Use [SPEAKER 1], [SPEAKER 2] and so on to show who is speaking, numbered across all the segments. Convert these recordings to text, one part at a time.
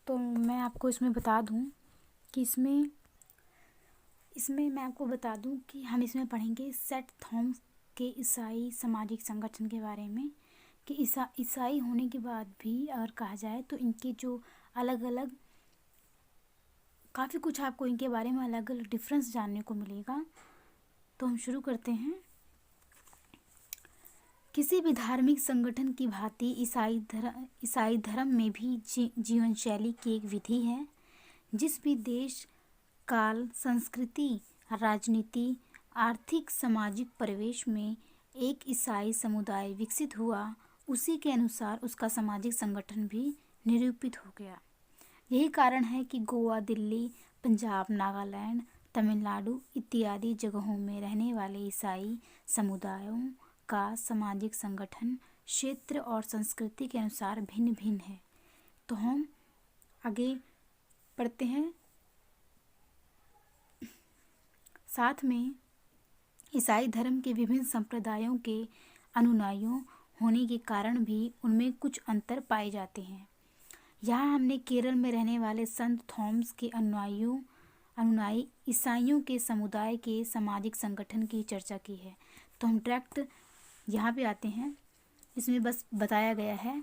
[SPEAKER 1] तो मैं आपको इसमें बता दूं कि इसमें इसमें मैं आपको बता दूं कि हम इसमें पढ़ेंगे सेंट थॉमस के ईसाई सामाजिक संगठन के बारे में, कि ईसाई होने के बाद भी अगर कहा जाए तो इनके जो अलग अलग काफ़ी कुछ आपको इनके बारे में अलग अलग डिफरेंस जानने को मिलेगा। तो हम शुरू करते हैं। किसी भी धार्मिक संगठन की भांति ईसाई धर्म में भी जीवन शैली की एक विधि है। जिस भी देश, काल, संस्कृति, राजनीति, आर्थिक, सामाजिक परिवेश में एक ईसाई समुदाय विकसित हुआ, उसी के अनुसार उसका सामाजिक संगठन भी निरूपित हो गया। यही कारण है कि गोवा, दिल्ली, पंजाब, नागालैंड, तमिलनाडु इत्यादि जगहों में रहने वाले ईसाई समुदायों का सामाजिक संगठन क्षेत्र और संस्कृति के अनुसार भिन्न भिन्न है। तो हम आगे पढ़ते हैं। साथ में ईसाई धर्म के विभिन्न संप्रदायों के अनुयायियों होने के कारण भी उनमें कुछ अंतर पाए जाते हैं। यहाँ हमने केरल में रहने वाले संत थॉमस के अनुयायी ईसाइयों के समुदाय के सामाजिक संगठन की चर्चा की है। तो हम डायरेक्ट यहाँ पे आते हैं। इसमें बस बताया गया है।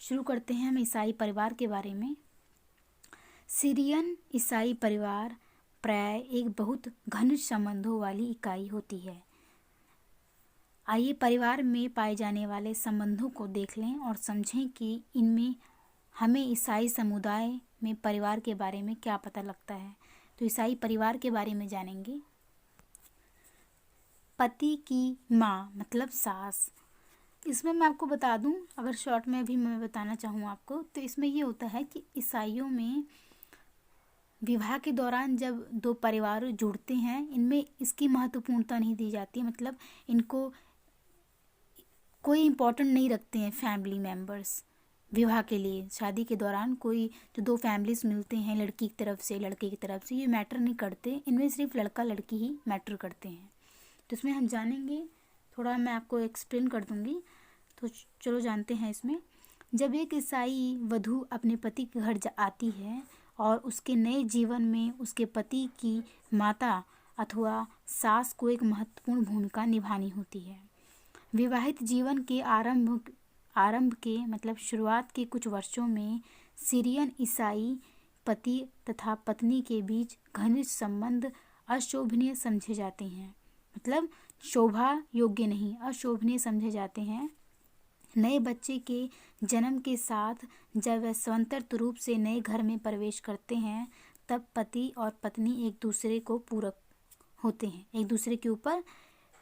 [SPEAKER 1] शुरू करते हैं हम ईसाई परिवार के बारे में। सीरियन ईसाई परिवार प्राय एक बहुत घनिष्ठ संबंधों वाली इकाई होती है। आइए परिवार में पाए जाने वाले संबंधों को देख लें और समझें कि इनमें हमें ईसाई समुदाय में परिवार के बारे में क्या पता लगता है। तो ईसाई परिवार के बारे में जानेंगे। पति की माँ मतलब सास। इसमें मैं आपको बता दूं, अगर शॉर्ट में भी मैं बताना चाहूँ आपको, तो इसमें ये होता है कि ईसाइयों में विवाह के दौरान जब दो परिवार जुड़ते हैं, इनमें इसकी महत्वपूर्णता नहीं दी जाती। मतलब इनको कोई इम्पोर्टेंट नहीं रखते हैं फैमिली मेम्बर्स विवाह के लिए। शादी के दौरान कोई जो दो फैमिलीज मिलते हैं, लड़की की तरफ से लड़के की तरफ से, ये मैटर नहीं करते। इनमें सिर्फ लड़का लड़की ही मैटर करते हैं। तो इसमें हम जानेंगे, थोड़ा मैं आपको एक्सप्लेन कर दूंगी। तो चलो जानते हैं इसमें। जब एक ईसाई वधू अपने पति के घर आती है और उसके नए जीवन में उसके पति की माता अथवा सास को एक महत्वपूर्ण भूमिका निभानी होती है। विवाहित जीवन के आरंभ के मतलब शुरुआत के कुछ वर्षों में सीरियन ईसाई पति तथा पत्नी के बीच घनिष्ठ संबंध अशोभनीय समझे जाते हैं। मतलब शोभा योग्य नहीं, अशोभनीय समझे जाते हैं। नए बच्चे के जन्म के साथ जब वे स्वतंत्र रूप से नए घर में प्रवेश करते हैं, तब पति और पत्नी एक दूसरे को पूरक होते हैं, एक दूसरे के ऊपर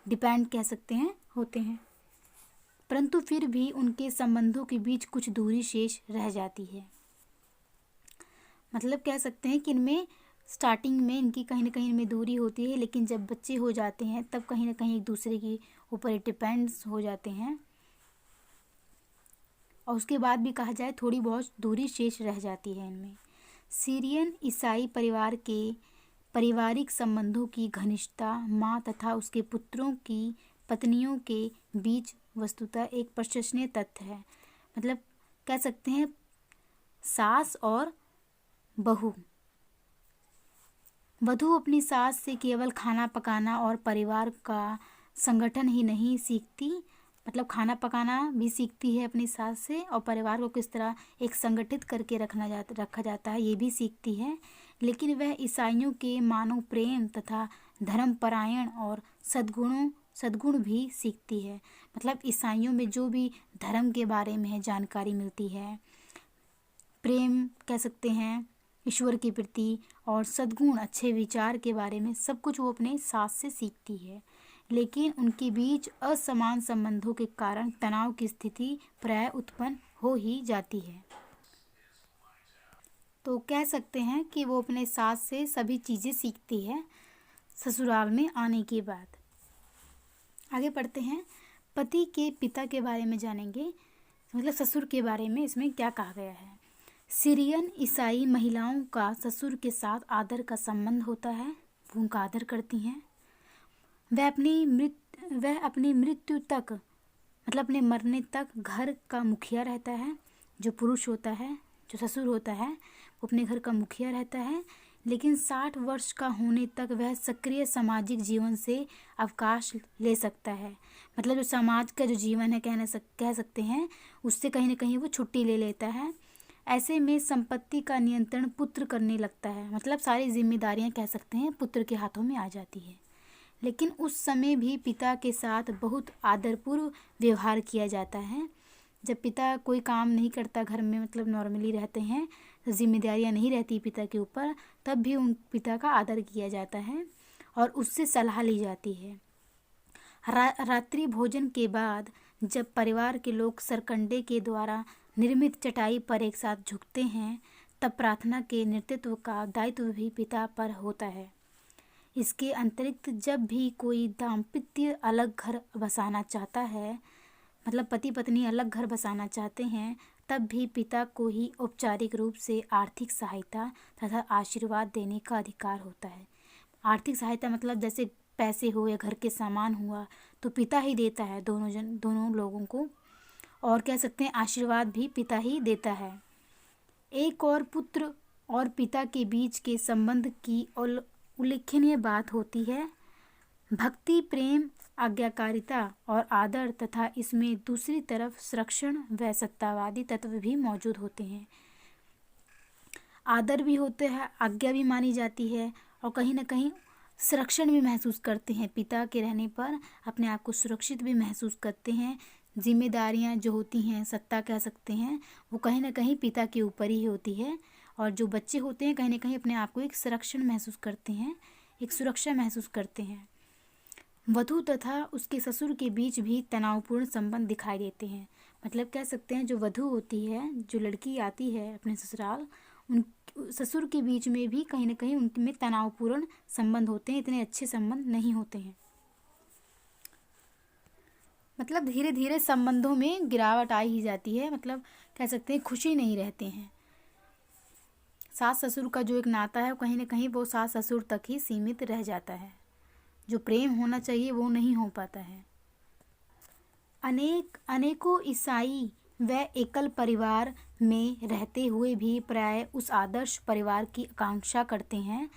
[SPEAKER 1] डिपेंड कह सकते हैं होते हैं। परंतु फिर भी उनके संबंधों के बीच कुछ दूरी शेष रह जाती है। मतलब कह सकते हैं कि इनमें स्टार्टिंग में इनकी कहीं ना कहीं इनमें दूरी होती है, लेकिन जब बच्चे हो जाते हैं तब कहीं ना कहीं एक दूसरे के ऊपर डिपेंड्स हो जाते हैं। और उसके बाद भी कहा जाए थोड़ी बहुत दूरी शेष रह जाती है इनमें। सीरियन ईसाई परिवार के पारिवारिक संबंधों की घनिष्ठता माँ तथा उसके पुत्रों की पत्नियों के बीच वस्तुतः एक प्रशंसनीय तथ्य है। मतलब कह सकते हैं सास और बहू, वधू अपनी सास से केवल खाना पकाना और परिवार का संगठन ही नहीं सीखती, मतलब खाना पकाना भी सीखती है अपनी सास से, और परिवार को किस तरह एक संगठित करके रखा जाता है ये भी सीखती है। लेकिन वह ईसाइयों के मानव प्रेम तथा धर्मपरायण और सद्गुण भी सीखती है। मतलब ईसाइयों में जो भी धर्म के बारे में है जानकारी मिलती है, प्रेम कह सकते हैं ईश्वर के प्रति, और सद्गुण अच्छे विचार के बारे में सब कुछ वो अपने सास से सीखती है। लेकिन उनके बीच असमान संबंधों के कारण तनाव की स्थिति प्राय उत्पन्न हो ही जाती है। तो कह सकते हैं कि वो अपने सास से सभी चीज़ें सीखती है ससुराल में आने के बाद। आगे पढ़ते हैं। पति के पिता के बारे में जानेंगे, मतलब ससुर के बारे में इसमें क्या कहा गया है। सीरियन ईसाई महिलाओं का ससुर के साथ आदर का संबंध होता है, वो उनका आदर करती हैं। वह अपनी मृत्यु तक मतलब अपने मरने तक घर का मुखिया रहता है, जो पुरुष होता है जो ससुर होता है वो अपने घर का मुखिया रहता है, लेकिन 60 वर्ष का होने तक वह सक्रिय सामाजिक जीवन से अवकाश ले सकता है। मतलब जो समाज का जो जीवन है कह सकते हैं, उससे कहीं ना कहीं वो छुट्टी ले लेता है। ऐसे में संपत्ति का नियंत्रण पुत्र करने लगता है, मतलब सारी जिम्मेदारियां कह सकते हैं पुत्र के हाथों में आ जाती है। लेकिन उस समय भी पिता के साथ बहुत आदरपूर्व व्यवहार किया जाता है। जब पिता कोई काम नहीं करता घर में, मतलब नॉर्मली रहते हैं, जिम्मेदारियां नहीं रहती पिता के ऊपर, तब भी उन पिता का आदर किया जाता है और उससे सलाह ली जाती है। रात्रि भोजन के बाद जब परिवार के लोग सरकंडे के द्वारा निर्मित चटाई पर एक साथ झुकते हैं, तब प्रार्थना के नेतृत्व का दायित्व भी पिता पर होता है। इसके अतिरिक्त जब भी कोई दाम्पत्य अलग घर बसाना चाहता है, मतलब पति पत्नी अलग घर बसाना चाहते हैं, तब भी पिता को ही औपचारिक रूप से आर्थिक सहायता तथा आशीर्वाद देने का अधिकार होता है। आर्थिक सहायता मतलब जैसे पैसे हो या घर के सामान हुआ तो पिता ही देता है दोनों लोगों को, और कह सकते हैं आशीर्वाद भी पिता ही देता है। एक और पुत्र और पिता के बीच के संबंध की उल्लेखनीय बात होती है भक्ति, प्रेम, आज्ञाकारिता और आदर, तथा इसमें दूसरी तरफ संरक्षण व सत्तावादी तत्व भी मौजूद होते हैं। आदर भी होते हैं, आज्ञा भी मानी जाती है और कहीं ना कहीं संरक्षण भी महसूस करते हैं। पिता के रहने पर अपने आप को सुरक्षित भी महसूस करते हैं। जिम्मेदारियां जो होती हैं, सत्ता कह सकते हैं, वो कहीं ना कहीं पिता के ऊपर ही होती है। और जो बच्चे होते हैं कहीं ना कहीं अपने आप को एक संरक्षण महसूस करते हैं, एक सुरक्षा महसूस करते हैं। वधू तथा उसके ससुर के बीच भी तनावपूर्ण संबंध दिखाई देते हैं। मतलब कह सकते हैं जो वधू होती है, जो लड़की आती है अपने ससुराल, उन ससुर के बीच में भी कहीं ना कहीं उनमें तनावपूर्ण संबंध होते हैं, इतने अच्छे संबंध नहीं होते हैं। मतलब धीरे धीरे संबंधों में गिरावट आ ही जाती है, मतलब कह सकते हैं खुशी नहीं रहते हैं। सास ससुर का जो एक नाता है कहीं ना कहीं वो सास ससुर तक ही सीमित रह जाता है, जो प्रेम होना चाहिए वो नहीं हो पाता है। अनेकों ईसाई व एकल परिवार में रहते हुए भी प्राय उस आदर्श परिवार की आकांक्षा करते हैं,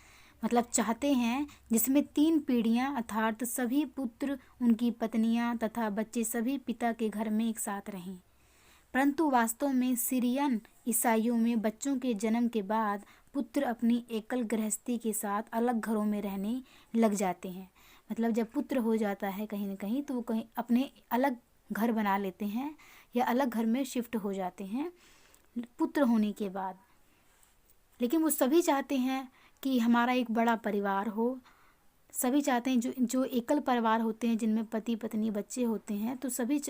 [SPEAKER 1] मतलब चाहते हैं जिसमें 3 पीढ़ियां अर्थात सभी पुत्र, उनकी पत्नियां तथा बच्चे सभी पिता के घर में एक साथ रहें। परंतु वास्तव में सीरियन ईसाइयों में बच्चों के जन्म के बाद पुत्र अपनी एकल गृहस्थी के साथ अलग घरों में रहने लग जाते हैं। मतलब जब पुत्र हो जाता है कहीं ना कहीं तो वो कहीं अपने अलग घर बना लेते हैं या अलग घर में शिफ्ट हो जाते हैं पुत्र होने के बाद। लेकिन वो सभी चाहते हैं कि हमारा एक बड़ा परिवार हो। सभी चाहते हैं, जो एकल परिवार होते हैं जिनमें पति पत्नी बच्चे होते हैं, तो सभी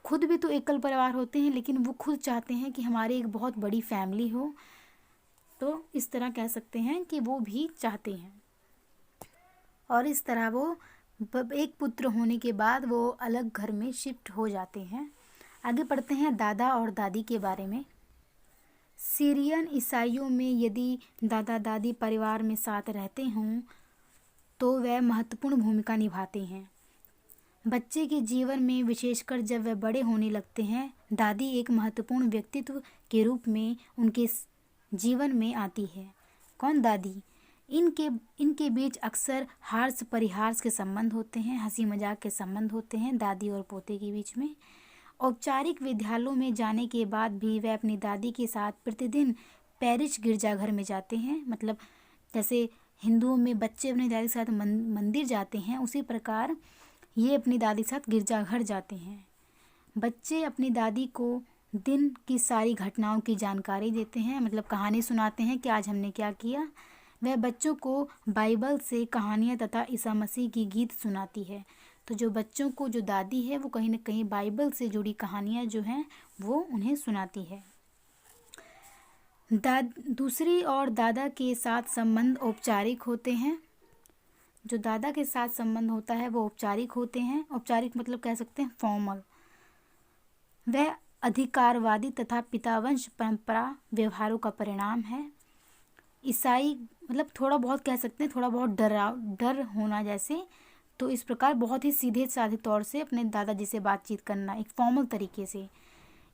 [SPEAKER 1] खुद भी तो एकल परिवार होते हैं, लेकिन वो खुद चाहते हैं कि हमारी एक बहुत बड़ी फैमिली हो। तो इस तरह कह सकते हैं कि वो भी चाहते हैं, और इस तरह वो एक पुत्र होने के बाद वो अलग घर में शिफ्ट हो जाते हैं। आगे पढ़ते हैं दादा और दादी के बारे में। सीरियन ईसाइयों में यदि दादा दादी परिवार में साथ रहते हों तो वह महत्वपूर्ण भूमिका निभाते हैं। बच्चे के जीवन में विशेषकर जब वह बड़े होने लगते हैं, दादी एक महत्वपूर्ण व्यक्तित्व के रूप में उनके जीवन में आती है। कौन? दादी। इनके बीच अक्सर हास्य परिहास के संबंध होते हैं, हंसी मजाक के संबंध होते हैं दादी और पोते के बीच में। औपचारिक विद्यालयों में जाने के बाद भी वह अपनी दादी के साथ प्रतिदिन पैरिश गिरजाघर में जाते हैं। मतलब जैसे हिंदुओं में बच्चे अपनी दादी के साथ मंदिर जाते हैं, उसी प्रकार ये अपनी दादी के साथ गिरजाघर जाते हैं। बच्चे अपनी दादी को दिन की सारी घटनाओं की जानकारी देते हैं, मतलब कहानी सुनाते हैं कि आज हमने क्या किया। वह बच्चों को बाइबल से कहानियाँ तथा ईसा मसीह की गीत सुनाती है। तो जो बच्चों को जो दादी है वो कहीं ना कहीं बाइबल से जुड़ी कहानियाँ जो हैं वो उन्हें सुनाती है। दूसरी ओर दादा के साथ संबंध औपचारिक होते हैं। जो दादा के साथ संबंध होता है वो औपचारिक होते हैं। औपचारिक मतलब कह सकते हैं फॉर्मल। वह अधिकारवादी तथा पितावंश परंपरा व्यवहारों का परिणाम है। ईसाई मतलब थोड़ा बहुत कह सकते हैं, थोड़ा बहुत डर होना जैसे। तो इस प्रकार बहुत ही सीधे साधे तौर से अपने दादाजी से बातचीत करना एक फॉर्मल तरीके से।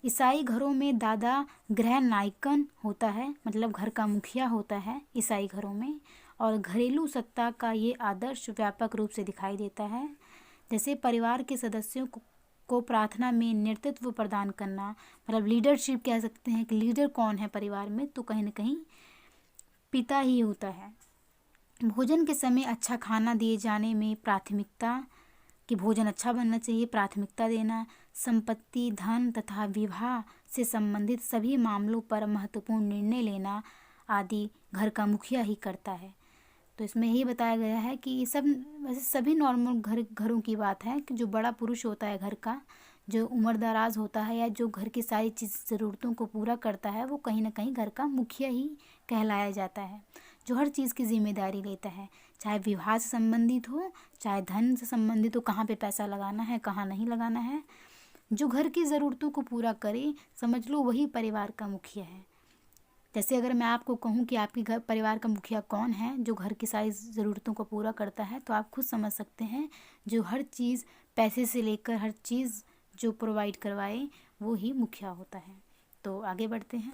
[SPEAKER 1] ईसाई घरों में दादा गृह नायकन होता है, मतलब घर का मुखिया होता है ईसाई घरों में। और घरेलू सत्ता का ये आदर्श व्यापक रूप से दिखाई देता है। जैसे परिवार के सदस्यों को प्रार्थना में नेतृत्व प्रदान करना, मतलब लीडरशिप कह सकते हैं कि लीडर कौन है परिवार में, तो कहीं ना कहीं पिता ही होता है। भोजन के समय अच्छा खाना दिए जाने में प्राथमिकता, कि भोजन अच्छा बनना चाहिए, प्राथमिकता देना। संपत्ति, धन तथा विवाह से संबंधित सभी मामलों पर महत्वपूर्ण निर्णय लेना आदि घर का मुखिया ही करता है। तो इसमें यही बताया गया है कि ये सब वैसे सभी नॉर्मल घरों की बात है कि जो बड़ा पुरुष होता है घर का, जो उम्रदराज होता है या जो घर की सारी चीज़ ज़रूरतों को पूरा करता है, वो कहीं ना कहीं घर का मुखिया ही कहलाया जाता है, जो हर चीज़ की जिम्मेदारी लेता है, चाहे विवाह से संबंधित हो, चाहे धन से संबंधित हो, कहाँ पे पैसा लगाना है, कहाँ नहीं लगाना है, जो घर की ज़रूरतों को पूरा करे, समझ लो वही परिवार का मुखिया है। जैसे अगर मैं आपको कहूँ कि आपके घर परिवार का मुखिया कौन है, जो घर की सारी ज़रूरतों को पूरा करता है, तो आप खुद समझ सकते हैं, जो हर चीज़ पैसे से लेकर हर चीज़ जो प्रोवाइड करवाए वो ही मुखिया होता है। तो आगे बढ़ते हैं।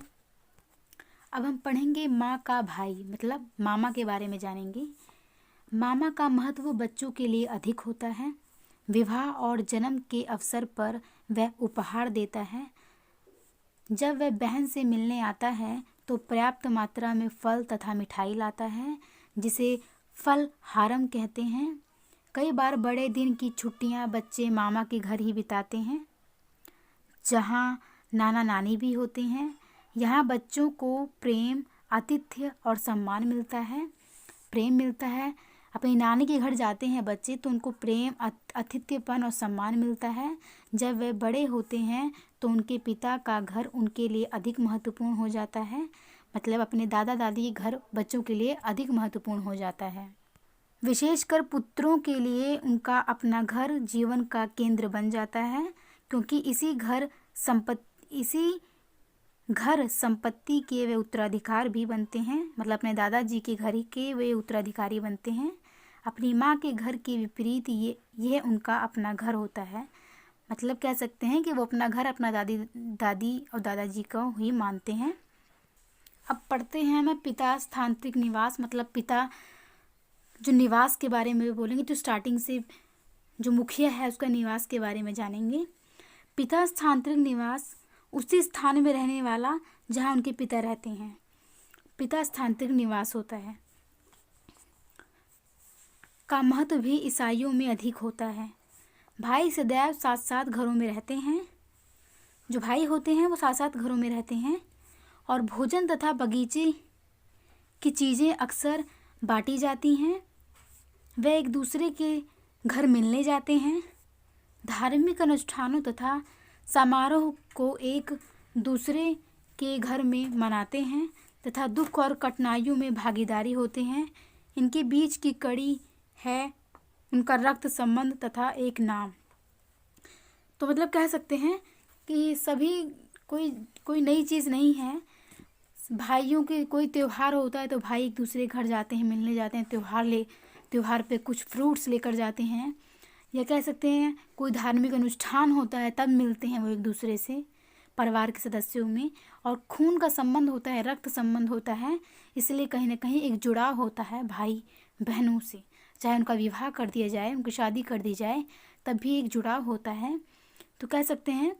[SPEAKER 1] अब हम पढ़ेंगे माँ का भाई, मतलब मामा के बारे में जानेंगे। मामा का महत्व बच्चों के लिए अधिक होता है। विवाह और जन्म के अवसर पर वह उपहार देता है। जब वह बहन से मिलने आता है तो पर्याप्त मात्रा में फल तथा मिठाई लाता है, जिसे फल हारम कहते हैं। कई बार बड़े दिन की छुट्टियां बच्चे मामा के घर ही बिताते हैं, जहां नाना नानी भी होते हैं। यहाँ बच्चों को प्रेम, आतिथ्य और सम्मान मिलता है। प्रेम मिलता है, अपनी नानी के घर जाते हैं बच्चे तो उनको प्रेम, आतिथ्यपन और सम्मान मिलता है। जब वे बड़े होते हैं तो उनके पिता का घर उनके लिए अधिक महत्वपूर्ण हो जाता है, मतलब अपने दादा दादी के घर बच्चों के लिए अधिक महत्वपूर्ण हो जाता है। विशेषकर पुत्रों के लिए उनका अपना घर जीवन का केंद्र बन जाता है, क्योंकि इसी घर संपत्ति के वे उत्तराधिकार भी बनते हैं, मतलब अपने दादाजी के घर के वे उत्तराधिकारी बनते हैं। अपनी माँ के घर के विपरीत यह उनका अपना घर होता है, मतलब कह सकते हैं कि वो अपना घर अपना दादी और दादाजी को ही मानते हैं। अब पढ़ते हैं मैं पिता स्थानांतरित निवास, मतलब पिता जो निवास के बारे में बोलेंगे, तो स्टार्टिंग से जो मुखिया है उसका निवास के बारे में जानेंगे। पिता स्थानांतरित निवास उसी स्थान में रहने वाला जहाँ उनके पिता रहते हैं, पिता स्थानांतरित निवास होता है। का महत्व भी ईसाइयों में अधिक होता है। भाई सदैव साथ साथ घरों में रहते हैं, जो भाई होते हैं वो साथ साथ घरों में रहते हैं, और भोजन तथा बगीचे की चीज़ें अक्सर बांटी जाती हैं। वे एक दूसरे के घर मिलने जाते हैं। धार्मिक अनुष्ठानों तथा समारोह को एक दूसरे के घर में मनाते हैं तथा दुख और कठिनाइयों में भागीदारी होते हैं। इनके बीच की कड़ी है उनका रक्त संबंध तथा एक नाम। तो मतलब कह सकते हैं कि सभी कोई नई चीज़ नहीं है। भाइयों के कोई त्यौहार होता है तो भाई एक दूसरे घर जाते हैं, मिलने जाते हैं, त्यौहार पे कुछ फ्रूट्स लेकर जाते हैं, या कह सकते हैं कोई धार्मिक अनुष्ठान होता है तब मिलते हैं वो एक दूसरे से परिवार के सदस्यों में। और खून का संबंध होता है, रक्त संबंध होता है, इसलिए कहीं ना कहीं एक जुड़ाव होता है भाई बहनों से, चाहे उनका विवाह कर दिया जाए, उनकी शादी कर दी जाए, तब भी एक जुड़ाव होता है। तो कह सकते हैं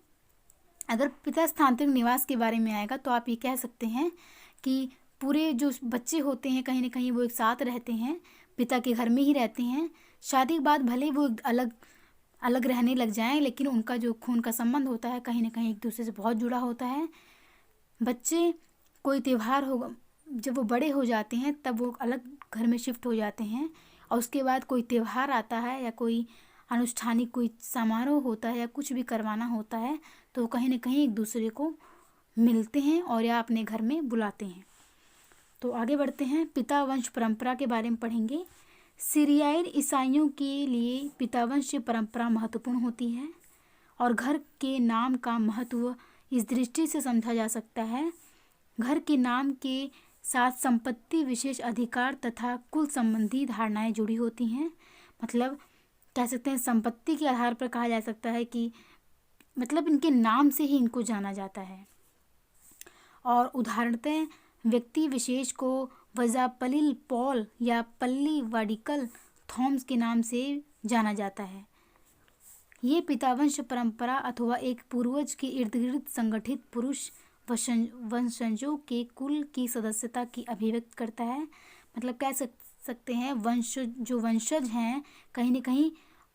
[SPEAKER 1] अगर पिता स्थानांतरित निवास के बारे में आएगा तो आप ये कह सकते हैं कि पूरे जो बच्चे होते हैं कहीं ना कहीं वो एक साथ रहते हैं, पिता के घर में ही रहते हैं। शादी के बाद भले वो अलग अलग रहने लग जाएं, लेकिन उनका जो खून का संबंध होता है कहीं ना कहीं एक दूसरे से बहुत जुड़ा होता है। बच्चे कोई त्यौहार होगा, जब वो बड़े हो जाते हैं तब वो अलग घर में शिफ्ट हो जाते हैं, और उसके बाद कोई त्यौहार आता है या कोई अनुष्ठानिक कोई समारोह होता है या कुछ भी करवाना होता है तो कहीं ना कहीं एक दूसरे को मिलते हैं और या अपने घर में बुलाते हैं। तो आगे बढ़ते हैं, पिता वंश परंपरा के बारे में पढ़ेंगे। सीरियाई ईसाइयों के लिए पितावंश परंपरा महत्वपूर्ण होती है, और घर के नाम का महत्व इस दृष्टि से समझा जा सकता है। घर के नाम के साथ संपत्ति, विशेष अधिकार तथा कुल संबंधी धारणाएं जुड़ी होती हैं। मतलब कह सकते हैं संपत्ति के आधार पर कहा जा सकता है कि मतलब इनके नाम से ही इनको जाना जाता है। और उदाहरणतः व्यक्ति विशेष को वजापलिल पॉल या पल्ली वाडिकल थॉम्स के नाम से जाना जाता है। ये पितावंश परंपरा अथवा एक पूर्वज के इर्द गिर्द संगठित पुरुष वंशजों के कुल की सदस्यता की अभिव्यक्त करता है। मतलब कह सकते हैं जो वंशज हैं, कहीं न कहीं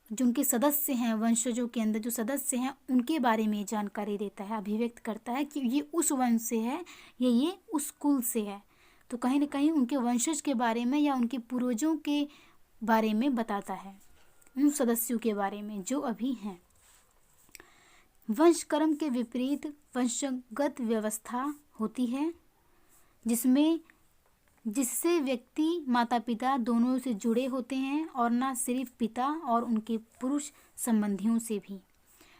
[SPEAKER 1] जो उनके सदस्य हैं, वंशजों के अंदर जो सदस्य हैं उनके बारे में जानकारी देता है, अभिव्यक्त करता है कि ये उस वंश से है या ये उस कुल से है। तो कहीं न कहीं उनके वंशज के बारे में या उनके पूर्वजों के बारे में बताता है, उन सदस्यों के बारे में जो अभी हैं। वंशक्रम के विपरीत वंशगत व्यवस्था होती है जिससे व्यक्ति माता पिता दोनों से जुड़े होते हैं और न सिर्फ पिता और उनके पुरुष संबंधियों से भी।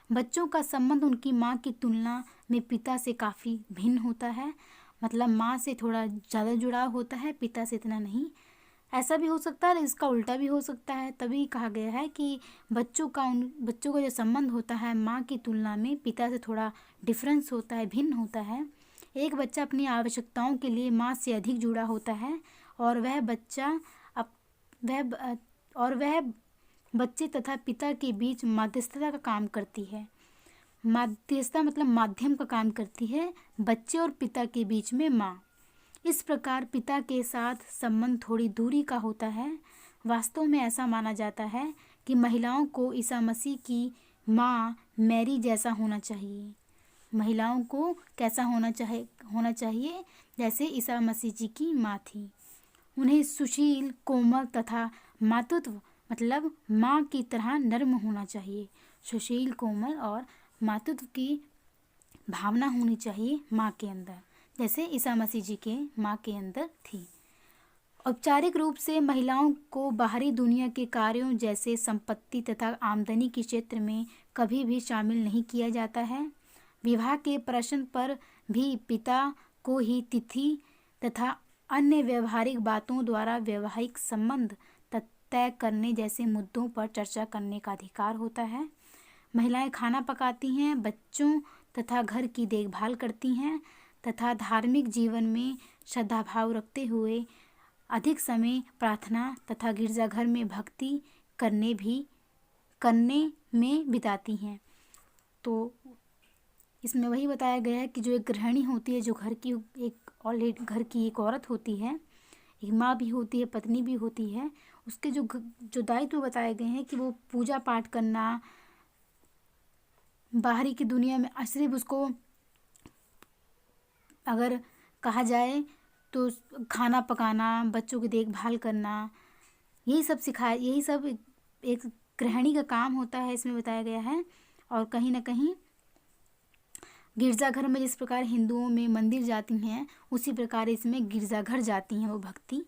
[SPEAKER 1] बच्चों का संबंध उनकी माँ की तुलना में पिता से काफ़ी भिन्न होता है। मतलब माँ से थोड़ा ज़्यादा जुड़ाव होता है, पिता से इतना नहीं। ऐसा भी हो सकता है, इसका उल्टा भी हो सकता है। तभी कहा गया है कि बच्चों का जो संबंध होता है माँ की तुलना में पिता से थोड़ा डिफरेंस होता है, भिन्न होता है। एक बच्चा अपनी आवश्यकताओं के लिए माँ से अधिक जुड़ा होता है और वह बच्चे तथा पिता के बीच मध्यस्थता का काम करती है। मध्यस्थता मतलब माध्यम का काम करती है बच्चे और पिता के बीच में माँ। इस प्रकार पिता के साथ संबंध थोड़ी दूरी का होता है। वास्तव में ऐसा माना जाता है कि महिलाओं को ईसा मसीह की माँ मैरी जैसा होना चाहिए। महिलाओं को कैसा होना चाहिए जैसे ईसा मसीह जी की माँ थी। उन्हें सुशील, कोमल तथा मातृत्व मतलब माँ की तरह नर्म होना चाहिए। सुशील, कोमल और मातृत्व की भावना होनी चाहिए माँ के अंदर, जैसे ईसा मसीह जी के माँ के अंदर थी। औपचारिक रूप से महिलाओं को बाहरी दुनिया के कार्यों जैसे संपत्ति तथा आमदनी के क्षेत्र में कभी भी शामिल नहीं किया जाता है। विवाह के प्रश्न पर भी पिता को ही तिथि तथा अन्य व्यवहारिक बातों द्वारा वैवाहिक संबंध तय करने जैसे मुद्दों पर चर्चा करने का अधिकार होता है। महिलाएं खाना पकाती हैं, बच्चों तथा घर की देखभाल करती हैं तथा धार्मिक जीवन में श्रद्धाभाव रखते हुए अधिक समय प्रार्थना तथा गिरजाघर में भक्ति करने में बिताती हैं। तो इसमें वही बताया गया है कि जो एक गृहिणी होती है, जो घर की एक औरत होती है, एक माँ भी होती है, पत्नी भी होती है, उसके जो दायित्व बताए गए हैं कि वो पूजा पाठ करना, बाहरी की दुनिया में सिर्फ उसको अगर कहा जाए तो खाना पकाना, बच्चों की देखभाल करना, यही सब एक गृहिणी का काम होता है, इसमें बताया गया है। और कहीं ना कहीं गिरजाघर में जिस प्रकार हिंदुओं में मंदिर जाती हैं, उसी प्रकार इसमें गिरजाघर जाती हैं वो भक्ति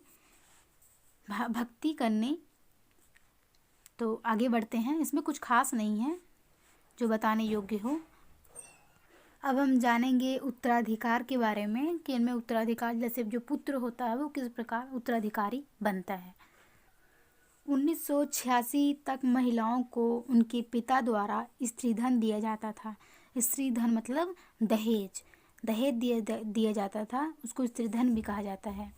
[SPEAKER 1] करने। तो आगे बढ़ते हैं, इसमें कुछ खास नहीं है जो बताने योग्य हो। अब हम जानेंगे उत्तराधिकार के बारे में कि इनमें उत्तराधिकार जैसे जो पुत्र होता है वो किस प्रकार उत्तराधिकारी बनता है। 1986 तक महिलाओं को उनके पिता द्वारा स्त्रीधन दिया जाता था। स्त्रीधन मतलब दहेज दिया जाता था, उसको स्त्रीधन भी कहा जाता है,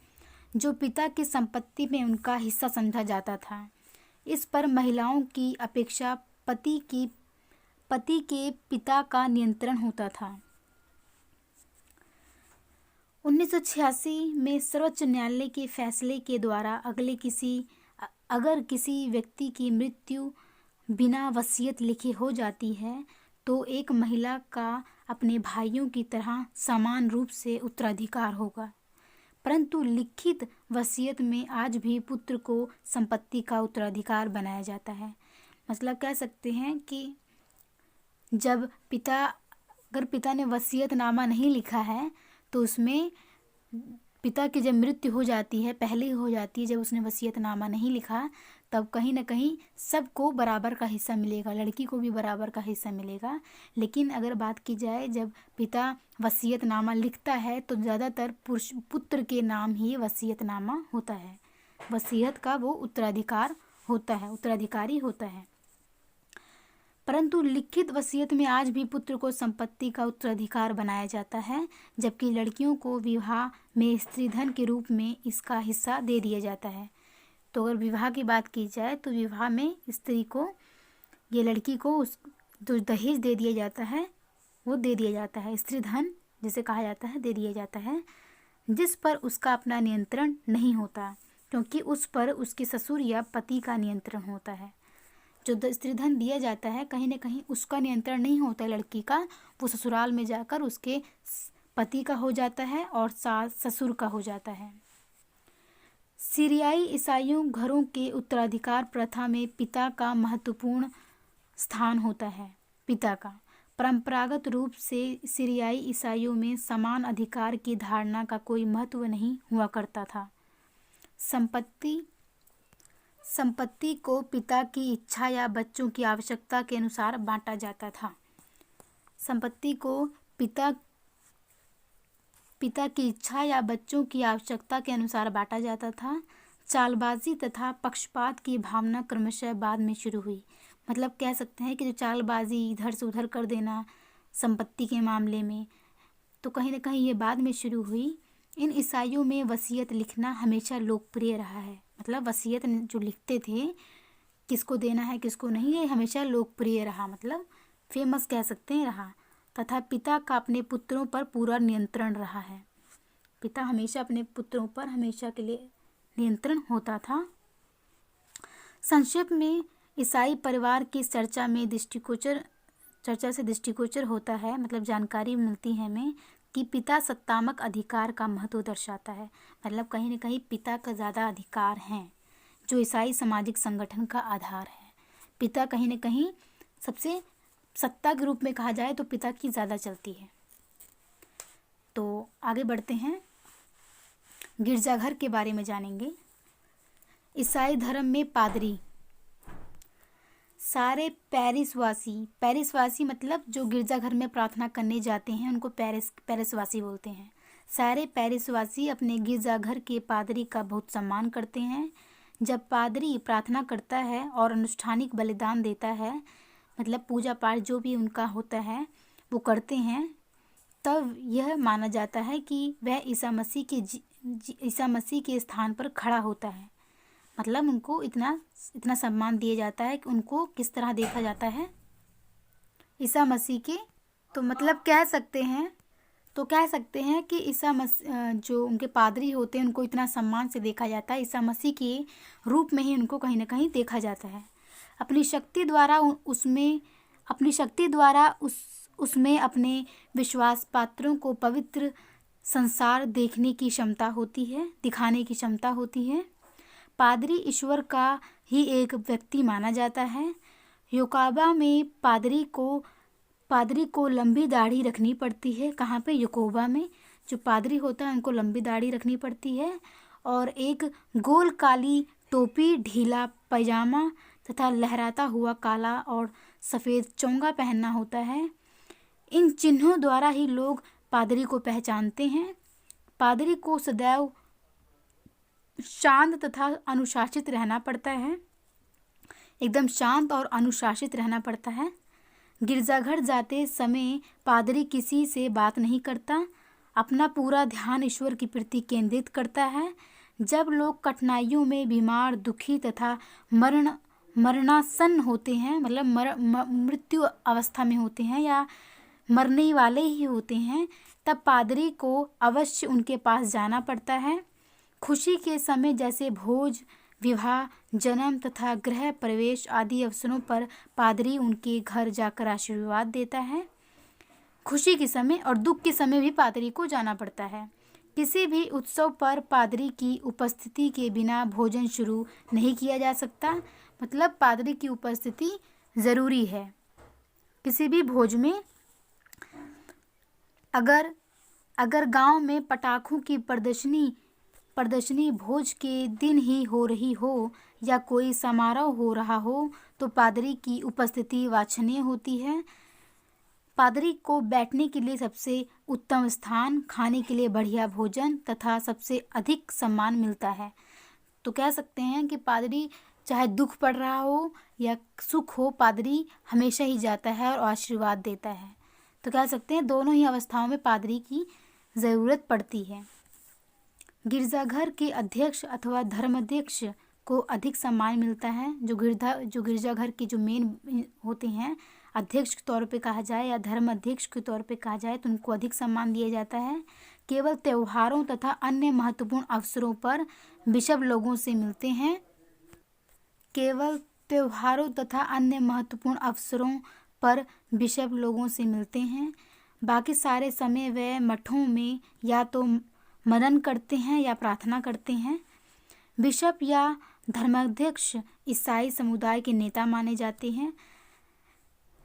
[SPEAKER 1] जो पिता की संपत्ति में उनका हिस्सा समझा जाता था। इस पर महिलाओं की अपेक्षा पति के पिता का नियंत्रण होता था। 1986 में सर्वोच्च न्यायालय के फैसले के द्वारा अगर किसी व्यक्ति की मृत्यु बिना वसीयत लिखे हो जाती है तो एक महिला का अपने भाइयों की तरह समान रूप से उत्तराधिकार होगा। परंतु लिखित वसीयत में आज भी पुत्र को संपत्ति का उत्तराधिकार बनाया जाता है। मतलब कह सकते हैं कि अगर पिता ने वसीयतनामा नहीं लिखा है तो उसमें पिता की जब मृत्यु हो जाती है, पहले ही हो जाती है, जब उसने वसीयतनामा नहीं लिखा, तब कहीं ना कहीं सबको बराबर का हिस्सा मिलेगा, लड़की को भी बराबर का हिस्सा मिलेगा। लेकिन अगर बात की जाए जब पिता वसीयतनामा लिखता है तो ज़्यादातर पुत्र के नाम ही वसीयतनामा होता है, वसीयत का वो उत्तराधिकारी होता है। परंतु लिखित वसीयत में आज भी पुत्र को संपत्ति का उत्तराधिकार बनाया जाता है, जबकि लड़कियों को विवाह में स्त्रीधन के रूप में इसका हिस्सा दे दिया जाता है। तो अगर विवाह की बात की जाए तो विवाह में स्त्री को, ये लड़की को उस जो दहेज दे दिया जाता है वो दे दिया जाता है, स्त्रीधन जिसे कहा जाता है दे दिया जाता है, जिस पर उसका अपना नियंत्रण नहीं होता, क्योंकि उस पर उसके ससुर या पति का नियंत्रण होता है। जो स्त्रीधन दिया जाता है कहीं ना कहीं उसका नियंत्रण नहीं होता लड़की का, वो ससुराल में जाकर उसके पति का हो जाता है और सास ससुर का हो जाता है। सीरियाई ईसाइयों घरों के उत्तराधिकार प्रथा में पिता का महत्वपूर्ण स्थान होता है। पिता का परंपरागत रूप से सीरियाई ईसाइयों में समान अधिकार की धारणा का कोई महत्व नहीं हुआ करता था। संपत्ति को पिता की इच्छा या बच्चों की आवश्यकता के अनुसार बांटा जाता था। संपत्ति को पिता की इच्छा या बच्चों की आवश्यकता के अनुसार बांटा जाता था। चालबाजी तथा पक्षपात की भावना क्रमशः बाद में शुरू हुई। मतलब कह सकते हैं कि जो चालबाजी इधर से उधर कर देना संपत्ति के मामले में, तो कहीं ना कहीं ये बाद में शुरू हुई। इन ईसाइयों में वसीयत लिखना हमेशा लोकप्रिय रहा है। मतलब वसीयत जो लिखते थे किसको देना है किसको नहीं, ये हमेशा लोकप्रिय रहा, मतलब फेमस कह सकते हैं रहा। तथा पिता का अपने पुत्रों पर पूरा नियंत्रण रहा है। पिता हमेशा अपने पुत्रों पर हमेशा के लिए नियंत्रण होता था। संक्षेप में ईसाई परिवार की चर्चा से दृष्टिगोचर होता है, मतलब जानकारी मिलती है हमें कि पिता सत्तात्मक अधिकार का महत्व दर्शाता है। मतलब कहीं ना कहीं पिता का ज़्यादा अधिकार हैं, जो ईसाई सामाजिक संगठन का आधार है। पिता कहीं ना कहीं सबसे सत्ता के रूप में कहा जाए तो पिता की ज़्यादा चलती है। तो आगे बढ़ते हैं, गिरजाघर के बारे में जानेंगे। ईसाई धर्म में पादरी सारे पेरिसवासी मतलब जो गिरजाघर में प्रार्थना करने जाते हैं उनको पेरिसवासी बोलते हैं। सारे पेरिसवासी अपने गिरजाघर के पादरी का बहुत सम्मान करते हैं। जब पादरी प्रार्थना करता है और अनुष्ठानिक बलिदान देता है, मतलब पूजा पाठ जो भी उनका होता है वो करते हैं, तब यह माना जाता है कि वह ईसा मसीह के स्थान पर खड़ा होता है। मतलब उनको इतना सम्मान दिया जाता है कि उनको किस तरह देखा जाता है ईसा मसीह के। तो मतलब कह सकते हैं कि ईसा मसीह जो उनके पादरी होते हैं उनको इतना सम्मान से देखा जाता है, ईसा मसीह के रूप में ही उनको कहीं ना कहीं देखा जाता है। अपनी शक्ति द्वारा उसमें अपने विश्वास पात्रों को पवित्र संसार दिखाने की क्षमता होती है। पादरी ईश्वर का ही एक व्यक्ति माना जाता है। योकोबा में पादरी को लंबी दाढ़ी रखनी पड़ती है। कहाँ पे? योकोबा में जो पादरी होता है उनको लंबी दाढ़ी रखनी पड़ती है और एक गोल काली टोपी, ढीला पैजामा तथा लहराता हुआ काला और सफ़ेद चोंगा पहनना होता है। इन चिन्हों द्वारा ही लोग पादरी को पहचानते हैं। पादरी को सदैव शांत तथा अनुशासित रहना पड़ता है, एकदम शांत और अनुशासित रहना पड़ता है। गिरजाघर जाते समय पादरी किसी से बात नहीं करता, अपना पूरा ध्यान ईश्वर की प्रति केंद्रित करता है। जब लोग कठिनाइयों में बीमार, दुखी तथा मरणासन्न होते हैं, मतलब मृत्यु अवस्था में होते हैं या मरने वाले ही होते हैं, तब पादरी को अवश्य उनके पास जाना पड़ता है। खुशी के समय जैसे भोज, विवाह, जन्म तथा गृह प्रवेश आदि अवसरों पर पादरी उनके घर जाकर आशीर्वाद देता है। खुशी के समय और दुख के समय भी पादरी को जाना पड़ता है। किसी भी उत्सव पर पादरी की उपस्थिति के बिना भोजन शुरू नहीं किया जा सकता। मतलब पादरी की उपस्थिति ज़रूरी है किसी भी भोज में। अगर गांव में पटाखों की प्रदर्शनी भोज के दिन ही हो रही हो या कोई समारोह हो रहा हो तो पादरी की उपस्थिति वांछनीय होती है। पादरी को बैठने के लिए सबसे उत्तम स्थान, खाने के लिए बढ़िया भोजन तथा सबसे अधिक सम्मान मिलता है। तो कह सकते हैं कि पादरी चाहे दुख पड़ रहा हो या सुख हो, पादरी हमेशा ही जाता है और आशीर्वाद देता है। तो कह सकते हैं दोनों ही अवस्थाओं में पादरी की ज़रूरत पड़ती है। गिरजाघर के अध्यक्ष अथवा धर्माध्यक्ष को अधिक सम्मान मिलता है। जो गिरजाघर के जो मेन होते हैं, अध्यक्ष के तौर पे कहा जाए या धर्म अध्यक्ष के तौर पे कहा जाए, तो उनको अधिक सम्मान दिया जाता है। केवल त्योहारों तथा अन्य महत्वपूर्ण अवसरों पर बिशप लोगों से मिलते हैं। केवल त्योहारों तथा अन्य महत्वपूर्ण अवसरों पर बिशप लोगों से मिलते हैं। बाकी सारे समय वे मठों में या तो मनन करते हैं या प्रार्थना करते हैं। बिशप या धर्माध्यक्ष ईसाई समुदाय के नेता माने जाते हैं।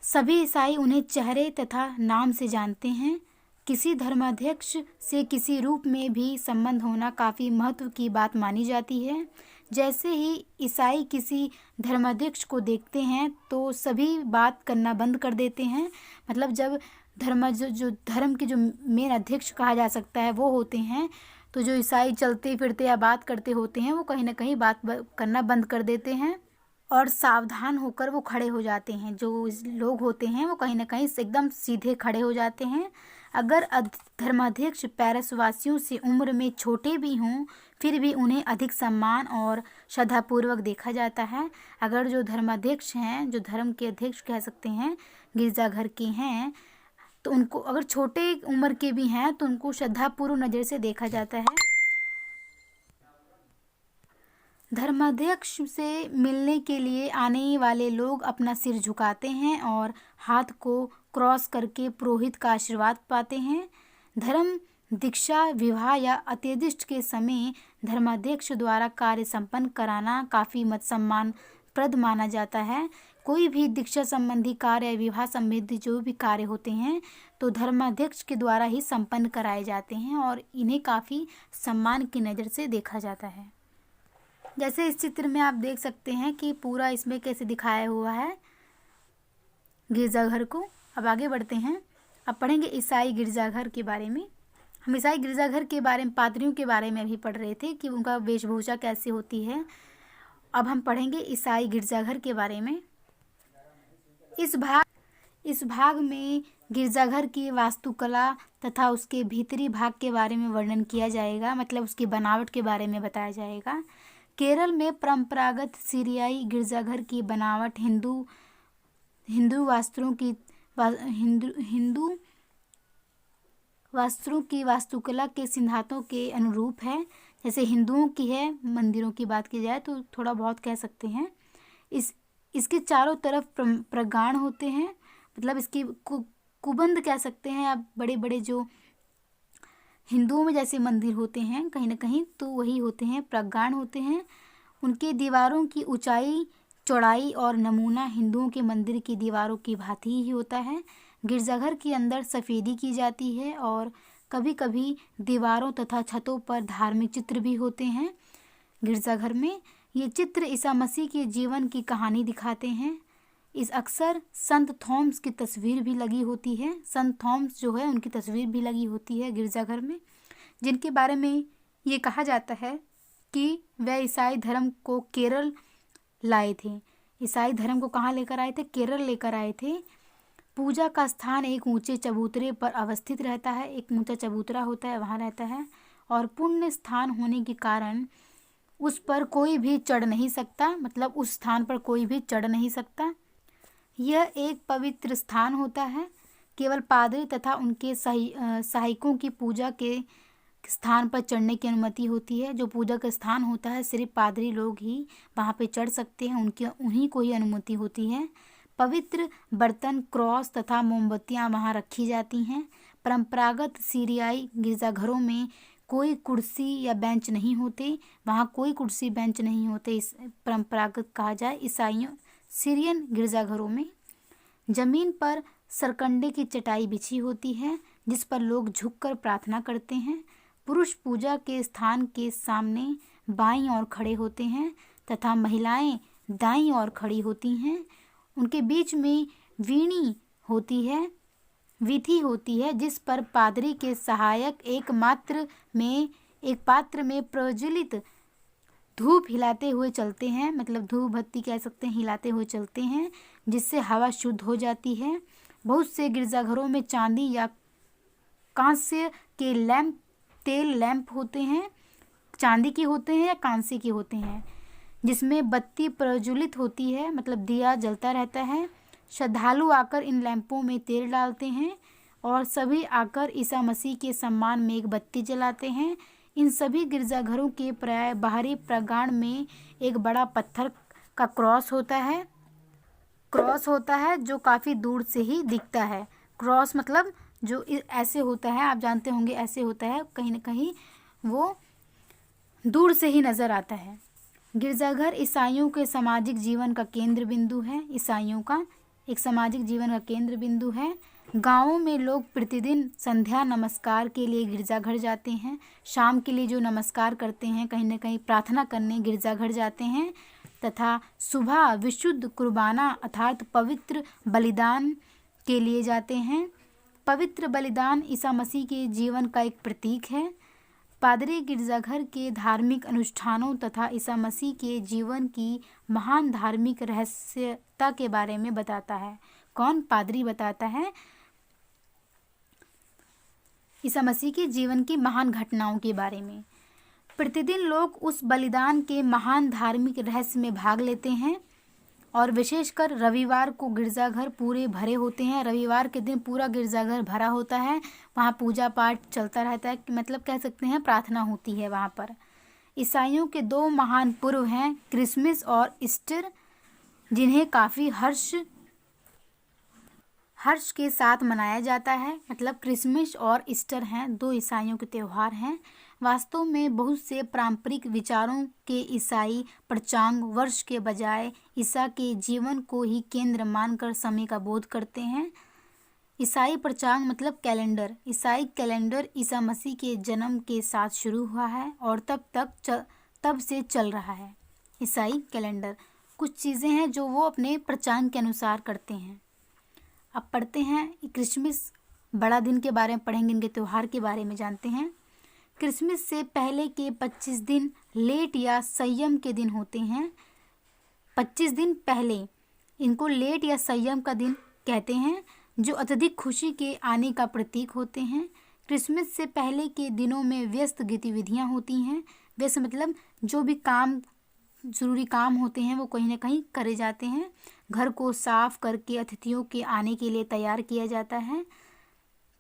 [SPEAKER 1] सभी ईसाई उन्हें चेहरे तथा नाम से जानते हैं। किसी धर्माध्यक्ष से किसी रूप में भी संबंध होना काफ़ी महत्व की बात मानी जाती है। जैसे ही ईसाई किसी धर्माध्यक्ष को देखते हैं तो सभी बात करना बंद कर देते हैं। मतलब जब जो धर्म के जो मेन अध्यक्ष कहा जा सकता है वो होते हैं, तो जो ईसाई चलते फिरते या बात करते होते हैं वो कहीं ना कहीं बात करना बंद कर देते हैं और सावधान होकर वो खड़े हो जाते हैं। जो लोग होते हैं वो कहीं ना कहीं एकदम सीधे खड़े हो जाते हैं। अगर धर्माध्यक्ष पेरिसवासियों से उम्र में छोटे भी हों, फिर भी उन्हें अधिक सम्मान और श्रद्धापूर्वक देखा जाता है। अगर जो धर्माध्यक्ष हैं, जो धर्म के अध्यक्ष कह सकते हैं, गिरजाघर के हैं, तो उनको अगर छोटे उम्र के भी हैं तो उनको श्रद्धापूर्व नज़र से देखा जाता है। धर्माध्यक्ष से मिलने के लिए आने वाले लोग अपना सिर झुकाते हैं और हाथ को क्रॉस करके पुरोहित का आशीर्वाद पाते हैं। धर्म दीक्षा, विवाह या अंत्येष्टि के समय धर्माध्यक्ष द्वारा कार्य संपन्न कराना काफ़ी सम्मानप्रद माना जाता है। कोई भी दीक्षा संबंधी कार्य या विवाह संबंधी जो भी कार्य होते हैं तो धर्माध्यक्ष के द्वारा ही संपन्न कराए जाते हैं और इन्हें काफ़ी सम्मान की नज़र से देखा जाता है। जैसे इस चित्र में आप देख सकते हैं कि पूरा इसमें कैसे दिखाया हुआ है गिरजाघर को। अब आगे बढ़ते हैं। अब पढ़ेंगे ईसाई गिरजाघर के बारे में। हम ईसाई गिरजाघर के बारे में, पादरियों के बारे में भी पढ़ रहे थे कि उनका वेशभूषा कैसे होती है। अब हम पढ़ेंगे ईसाई गिरजाघर के बारे में। इस भाग में गिरजाघर की वास्तुकला तथा उसके भीतरी भाग के बारे में वर्णन किया जाएगा, मतलब उसकी बनावट के बारे में बताया जाएगा। केरल में परंपरागत सीरियाई गिरजाघर की बनावट हिंदू वास्तुओं की वास्तुकला के सिद्धांतों के अनुरूप है। जैसे हिंदुओं की है, मंदिरों की बात की जाए तो थोड़ा बहुत कह सकते हैं। इसके चारों तरफ प्रांगण होते हैं, मतलब इसकी कुबंद कह सकते हैं आप। बड़े बड़े जो हिंदुओं में जैसे मंदिर होते हैं कहीं ना कहीं, तो वही होते हैं, प्रांगण होते हैं। उनके दीवारों की ऊंचाई, चौड़ाई और नमूना हिंदुओं के मंदिर की दीवारों की भांति ही होता है। गिरजाघर के अंदर सफ़ेदी की जाती है और कभी कभी दीवारों तथा छतों पर धार्मिक चित्र भी होते हैं। गिरजाघर में ये चित्र ईसा मसीह के जीवन की कहानी दिखाते हैं। इस अक्सर संत थॉमस की तस्वीर भी लगी होती है। संत थॉमस जो है उनकी तस्वीर भी लगी होती है गिरजाघर में, जिनके बारे में ये कहा जाता है कि वह ईसाई धर्म को केरल लाए थे। ईसाई धर्म को कहाँ लेकर आए थे? केरल लेकर आए थे। पूजा का स्थान एक ऊंचे चबूतरे पर अवस्थित रहता है। एक ऊंचा चबूतरा होता है, वहाँ रहता है, और पुण्य स्थान होने के कारण उस पर कोई भी चढ़ नहीं सकता, मतलब उस स्थान पर कोई भी चढ़ नहीं सकता। यह एक पवित्र स्थान होता है। केवल पादरी तथा उनके सहायकों की पूजा के स्थान पर चढ़ने की अनुमति होती है। जो पूजा का स्थान होता है सिर्फ पादरी लोग ही वहाँ पे चढ़ सकते हैं, उन्हीं को ही अनुमति होती है। पवित्र बर्तन, क्रॉस तथा मोमबत्तियाँ वहाँ रखी जाती हैं। परंपरागत सीरियाई गिरजाघरों में कोई कुर्सी या बेंच नहीं होते, वहाँ कोई कुर्सी बेंच नहीं होते। इस परंपरागत कहा जाए ईसाइयों सीरियन गिरजाघरों में जमीन पर सरकंडे की चटाई बिछी होती है जिस पर लोग झुककर प्रार्थना करते हैं। पुरुष पूजा के स्थान के सामने बाईं ओर खड़े होते हैं तथा महिलाएं दाईं ओर खड़ी होती हैं। उनके बीच में विधि होती है जिस पर पादरी के सहायक एक पात्र में प्रज्वलित धूप हिलाते हुए चलते हैं, मतलब धूप बत्ती कह सकते हैं, हिलाते हुए चलते हैं, जिससे हवा शुद्ध हो जाती है। बहुत से गिरजाघरों में चांदी या कांस्य के तेल लैंप होते हैं, चांदी की होते हैं या कांस्य की होते हैं, जिसमें बत्ती प्रज्वलित होती है, मतलब दिया जलता रहता है। श्रद्धालु आकर इन लैंपों में तेल डालते हैं और सभी आकर ईसा मसीह के सम्मान में एक बत्ती जलाते हैं। इन सभी गिरजाघरों के प्राय बाहरी प्रांगण में एक बड़ा पत्थर का क्रॉस होता है जो काफ़ी दूर से ही दिखता है। क्रॉस मतलब जो ऐसे होता है, आप जानते होंगे ऐसे होता है, कहीं ना कहीं वो दूर से ही नज़र आता है। गिरजाघर ईसाइयों के सामाजिक जीवन का केंद्र बिंदु है। ईसाइयों का एक सामाजिक जीवन का केंद्र बिंदु है। गाँवों में लोग प्रतिदिन संध्या नमस्कार के लिए गिरजाघर जाते हैं। शाम के लिए जो नमस्कार करते हैं, कहीं ना कहीं प्रार्थना करने गिरजाघर जाते हैं, तथा सुबह विशुद्ध कुर्बाना अर्थात पवित्र बलिदान के लिए जाते हैं। पवित्र बलिदान ईसा मसीह के जीवन का एक प्रतीक है। पादरी गिरजाघर के धार्मिक अनुष्ठानों तथा ईसा मसीह के जीवन की महान धार्मिक रहस्यता के बारे में बताता है। कौन? पादरी बताता है ईसा मसीह के जीवन की महान घटनाओं के बारे में। प्रतिदिन लोग उस बलिदान के महान धार्मिक रहस्य में भाग लेते हैं और विशेषकर रविवार को गिरजाघर पूरे भरे होते हैं। रविवार के दिन पूरा गिरजाघर भरा होता है, वहाँ पूजा पाठ चलता रहता है, मतलब कह सकते हैं प्रार्थना होती है वहाँ पर। ईसाइयों के दो महान पर्व हैं, क्रिसमस और ईस्टर, जिन्हें काफ़ी हर्ष के साथ मनाया जाता है। मतलब क्रिसमस और ईस्टर हैं, दो ईसाइयों के त्यौहार हैं। वास्तव में बहुत से पारंपरिक विचारों के ईसाई पंचांग वर्ष के बजाय ईसा के जीवन को ही केंद्र मानकर समय का बोध करते हैं। ईसाई पंचांग मतलब कैलेंडर। ईसाई कैलेंडर ईसा मसीह के जन्म के साथ शुरू हुआ है और तब से चल रहा है। ईसाई कैलेंडर कुछ चीज़ें हैं जो वो अपने पंचांग के अनुसार करते हैं। अब पढ़ते हैं क्रिसमस बड़ा दिन के बारे में पढ़ेंगे, इनके त्यौहार के बारे में जानते हैं। क्रिसमस से पहले के 25 दिन लेट या संयम के दिन होते हैं। 25 दिन पहले इनको लेट या संयम का दिन कहते हैं, जो अत्यधिक खुशी के आने का प्रतीक होते हैं। क्रिसमस से पहले के दिनों में व्यस्त गतिविधियां होती हैं। व्यस्त मतलब जो भी ज़रूरी काम होते हैं वो कहीं ना कहीं करे जाते हैं। घर को साफ करके अतिथियों के आने के लिए तैयार किया जाता है।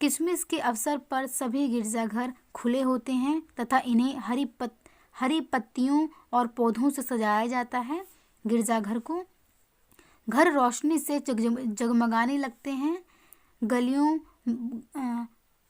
[SPEAKER 1] क्रिसमस के अवसर पर सभी गिरजाघर खुले होते हैं तथा इन्हें हरी पत्तियों और पौधों से सजाया जाता है। गिरजाघर को घर रोशनी से जगमगाने लगते हैं।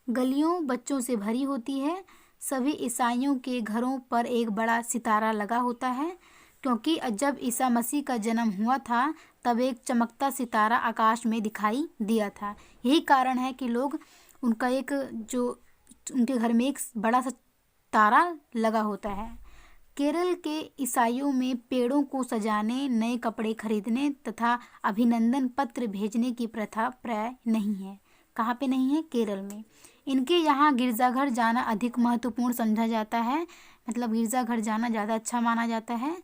[SPEAKER 1] गलियों बच्चों से भरी होती है। सभी ईसाइयों के घरों पर एक बड़ा सितारा लगा होता है, क्योंकि जब ईसा मसीह का जन्म हुआ था तब एक चमकता सितारा आकाश में दिखाई दिया था। यही कारण है कि लोग उनके घर में एक बड़ा सा तारा लगा होता है। केरल के ईसाइयों में पेड़ों को सजाने, नए कपड़े खरीदने तथा अभिनंदन पत्र भेजने की प्रथा प्राय नहीं है। कहाँ पे नहीं है? केरल में। इनके यहाँ गिरजाघर जाना अधिक महत्वपूर्ण समझा जाता है, मतलब गिरजाघर जाना ज़्यादा अच्छा माना जाता है।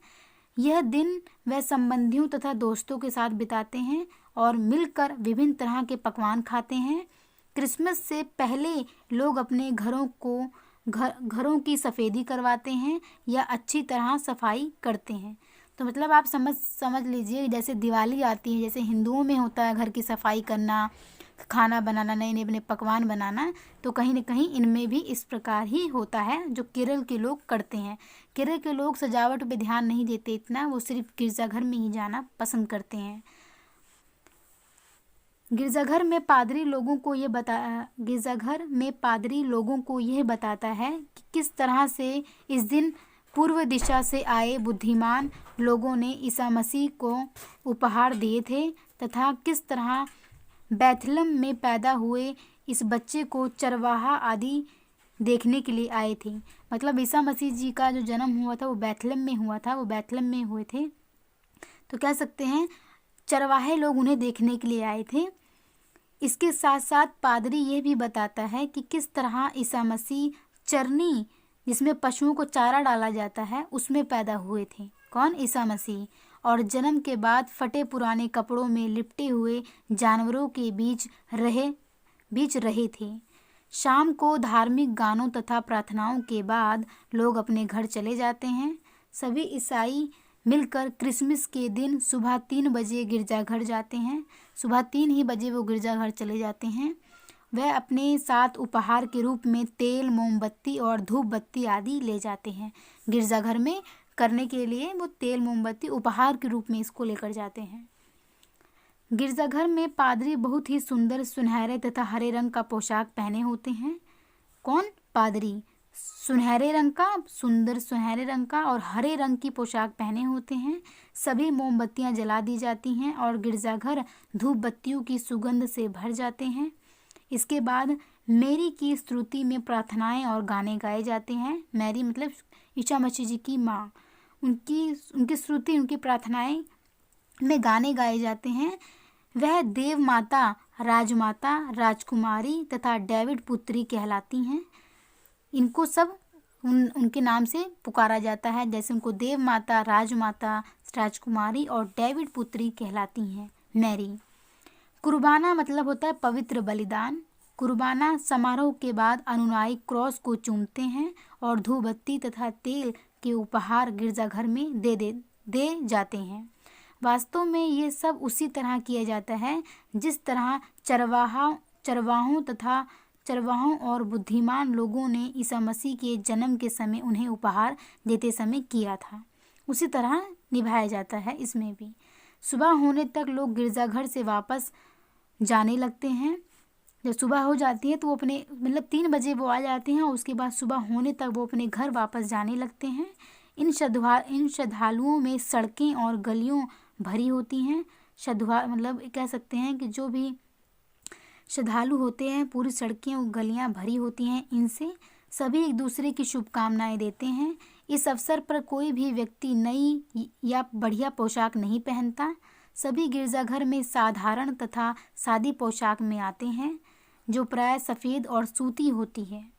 [SPEAKER 1] यह दिन वे संबंधियों तथा दोस्तों के साथ बिताते हैं और मिलकर विभिन्न तरह के पकवान खाते हैं। क्रिसमस से पहले लोग अपने घरों की सफ़ेदी करवाते हैं या अच्छी तरह सफाई करते हैं। तो मतलब आप समझ लीजिए, जैसे दिवाली आती है, जैसे हिंदुओं में होता है घर की सफाई करना, खाना बनाना, नए नए अपने पकवान बनाना, तो कहीं ना कहीं इनमें भी इस प्रकार ही होता है जो केरल के लोग करते हैं। केरल के लोग सजावट पे ध्यान नहीं देते इतना, वो सिर्फ गिरजाघर में ही जाना पसंद करते हैं। गिरजाघर में पादरी लोगों को यह बताता है कि किस तरह से इस दिन पूर्व दिशा से आए बुद्धिमान लोगों ने ईसा मसीह को उपहार दिए थे तथा किस तरह बैथलम में पैदा हुए इस बच्चे को चरवाहा आदि देखने के लिए आए थे। मतलब ईसा मसीह जी का जो जन्म हुआ था वो बैथलम में हुआ था, वो बैथलम में हुए थे, तो कह सकते हैं चरवाहे लोग उन्हें देखने के लिए आए थे। इसके साथ साथ पादरी ये भी बताता है कि किस तरह ईसा मसीह चरनी जिसमें पशुओं को चारा डाला जाता है, उसमें पैदा हुए थे। कौन? ईसा मसीह। और जन्म के बाद फटे पुराने कपड़ों में लिपटे हुए जानवरों के बीच रहे थे। शाम को धार्मिक गानों तथा प्रार्थनाओं के बाद लोग अपने घर चले जाते हैं। सभी ईसाई मिलकर क्रिसमस के दिन सुबह 3 बजे गिरजाघर जाते हैं। सुबह 3 ही बजे वो गिरजाघर चले जाते हैं। वह अपने साथ उपहार के रूप में तेल, मोमबत्ती और धूप बत्ती आदि ले जाते हैं। गिरजाघर में करने के लिए वो तेल, मोमबत्ती उपहार के रूप में इसको लेकर जाते हैं। गिरजाघर में पादरी बहुत ही सुंदर सुनहरे तथा हरे रंग का पोशाक पहने होते हैं। कौन? पादरी। सुनहरे रंग का, सुंदर सुनहरे रंग का और हरे रंग की पोशाक पहने होते हैं। सभी मोमबत्तियां जला दी जाती हैं और गिरजाघर धूप बत्तियों की सुगंध से भर जाते हैं। इसके बाद मैरी की स्तुति में प्रार्थनाएं और गाने गाए जाते हैं। मैरी मतलब ईसा मसीह जी की माँ। उनकी स्तुति, उनकी प्रार्थनाएं में गाने गाए जाते हैं। वह देव माता, राजमाता, राजकुमारी तथा डेविड पुत्री कहलाती हैं। इनको सब उनके नाम से पुकारा जाता है, जैसे उनको देव माता, राजमाता, राजकुमारी और डेविड पुत्री कहलाती हैं। मैरी। कुर्बाना मतलब होता है पवित्र बलिदान। कुर्बाना समारोह के बाद अनुयायी क्रॉस को चूमते हैं और धूप बत्ती तथा तेल के उपहार गिरजाघर में दे जाते हैं। वास्तव में ये सब उसी तरह किया जाता है जिस तरह चरवाहों और बुद्धिमान लोगों ने ईसा मसीह के जन्म के समय उन्हें उपहार देते समय किया था, उसी तरह निभाया जाता है इसमें भी। सुबह होने तक लोग गिरजाघर से वापस जाने लगते हैं। जब सुबह हो जाती है तो वो अपने मतलब 3 बजे वो आ जाते हैं और उसके बाद सुबह होने तक वो अपने घर वापस जाने लगते हैं। इन श्रद्धालुओं में सड़कें और गलियों भरी होती हैं। मतलब कह सकते हैं कि जो भी श्रद्धालु होते हैं पूरी सड़कें और गलियां भरी होती हैं। इनसे सभी एक दूसरे की शुभकामनाएं देते हैं। इस अवसर पर कोई भी व्यक्ति नई या बढ़िया पोशाक नहीं पहनता। सभी गिरजाघर में साधारण तथा सादी पोशाक में आते हैं जो प्राय सफ़ेद और सूती होती है।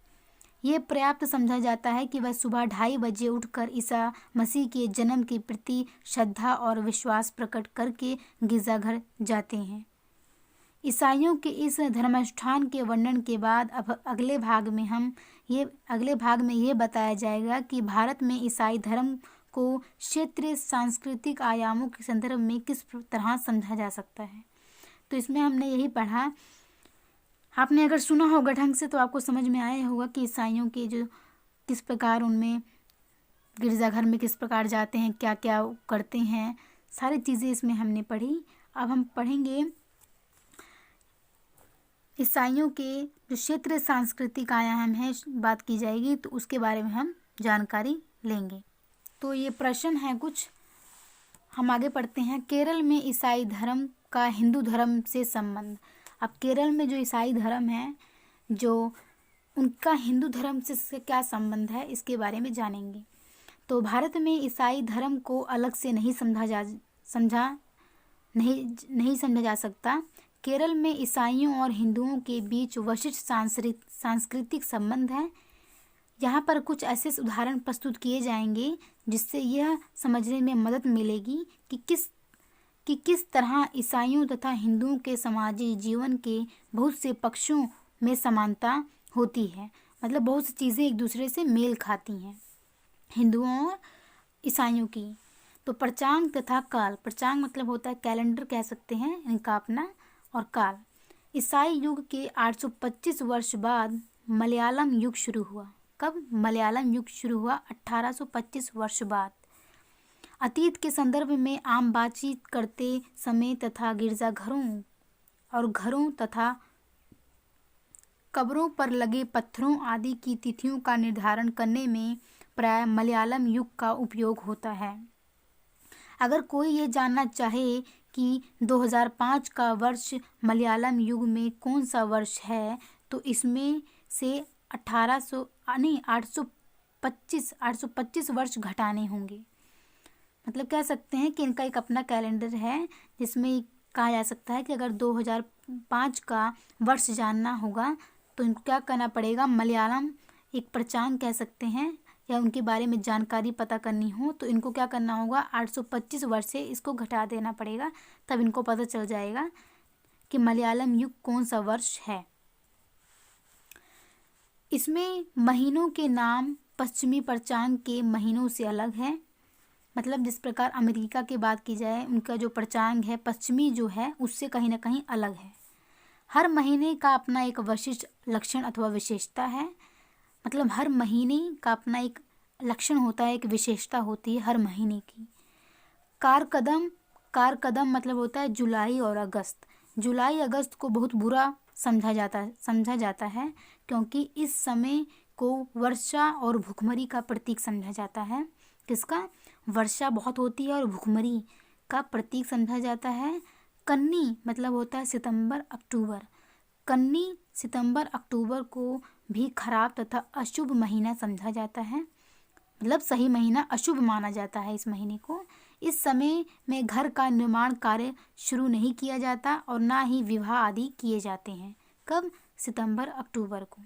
[SPEAKER 1] ये पर्याप्त समझा जाता है कि वह सुबह 2:30 बजे उठकर ईसा मसीह के जन्म के प्रति श्रद्धा और विश्वास प्रकट करके गिरजाघर जाते हैं। ईसाइयों के इस धर्मानुष्ठान के वर्णन के बाद अब अगले भाग में ये बताया जाएगा कि भारत में ईसाई धर्म को क्षेत्रीय सांस्कृतिक आयामों के संदर्भ में किस तरह समझा जा सकता है। तो इसमें हमने यही पढ़ा। आपने अगर सुना होगा ढंग से तो आपको समझ में आया होगा कि ईसाइयों के जो किस प्रकार उनमें गिरजाघर में किस प्रकार जाते हैं, क्या क्या करते हैं, सारी चीज़ें इसमें हमने पढ़ी। अब हम पढ़ेंगे ईसाइयों के जो क्षेत्रीय सांस्कृतिक आयाम है बात की जाएगी, तो उसके बारे में हम जानकारी लेंगे। तो ये प्रश्न है कुछ, हम आगे पढ़ते हैं। केरल में ईसाई धर्म का हिंदू धर्म से संबंध। अब केरल में जो ईसाई धर्म है जो उनका हिंदू धर्म से क्या संबंध है इसके बारे में जानेंगे। तो भारत में ईसाई धर्म को अलग से नहीं समझा जा सकता। केरल में ईसाइयों और हिंदुओं के बीच विशिष्ट सांस्कृतिक संबंध है। यहाँ पर कुछ ऐसे उदाहरण प्रस्तुत किए जाएंगे जिससे यह समझने में मदद मिलेगी कि किस तरह ईसाइयों तथा हिंदुओं के समाजी जीवन के बहुत से पक्षों में समानता होती है। मतलब बहुत सी चीज़ें एक दूसरे से मेल खाती हैं हिंदुओं और ईसाइयों की। तो पंचांग तथा काल। पंचांग मतलब होता है कैलेंडर कह सकते हैं इनका अपना, और काल। ईसाई युग के 825 वर्ष बाद मलयालम युग शुरू हुआ। कब? मलयालम युग शुरू हुआ 1825 वर्ष बाद। अतीत के संदर्भ में आम बातचीत करते समय तथा गिरजाघरों और घरों तथा कब्रों पर लगे पत्थरों आदि की तिथियों का निर्धारण करने में प्राय मलयालम युग का उपयोग होता है। अगर कोई ये जानना चाहे कि 2005 का वर्ष मलयालम युग में कौन सा वर्ष है, तो इसमें से 825 वर्ष घटाने होंगे। मतलब कह सकते हैं कि इनका एक अपना कैलेंडर है जिसमें कहा जा सकता है कि अगर 2005 का वर्ष जानना होगा तो इनको क्या करना पड़ेगा, मलयालम एक पंचांग कह सकते हैं, या उनके बारे में जानकारी पता करनी हो तो इनको क्या करना होगा, 825 वर्ष से इसको घटा देना पड़ेगा, तब इनको पता चल जाएगा कि मलयालम युग कौन सा वर्ष है। इसमें महीनों के नाम पश्चिमी पंचांग के महीनों से अलग है। मतलब जिस प्रकार अमेरिका की बात की जाए, उनका जो पंचांग है पश्चिमी जो है उससे कहीं ना कहीं अलग है। हर महीने का अपना एक विशिष्ट लक्षण अथवा विशेषता है। मतलब हर महीने का अपना एक लक्षण होता है, एक विशेषता होती है हर महीने की। कारकदम मतलब होता है जुलाई और अगस्त। जुलाई अगस्त को बहुत बुरा समझा जाता है क्योंकि इस समय को वर्षा और भुखमरी का प्रतीक समझा जाता है। किसका? वर्षा बहुत होती है और भुखमरी का प्रतीक समझा जाता है। कन्नी मतलब होता है सितंबर अक्टूबर। कन्नी सितंबर अक्टूबर को भी खराब तथा अशुभ महीना समझा जाता है। मतलब सही महीना अशुभ माना जाता है इस महीने को। इस समय में घर का निर्माण कार्य शुरू नहीं किया जाता और ना ही विवाह आदि किए जाते हैं। कब? सितंबर अक्टूबर को।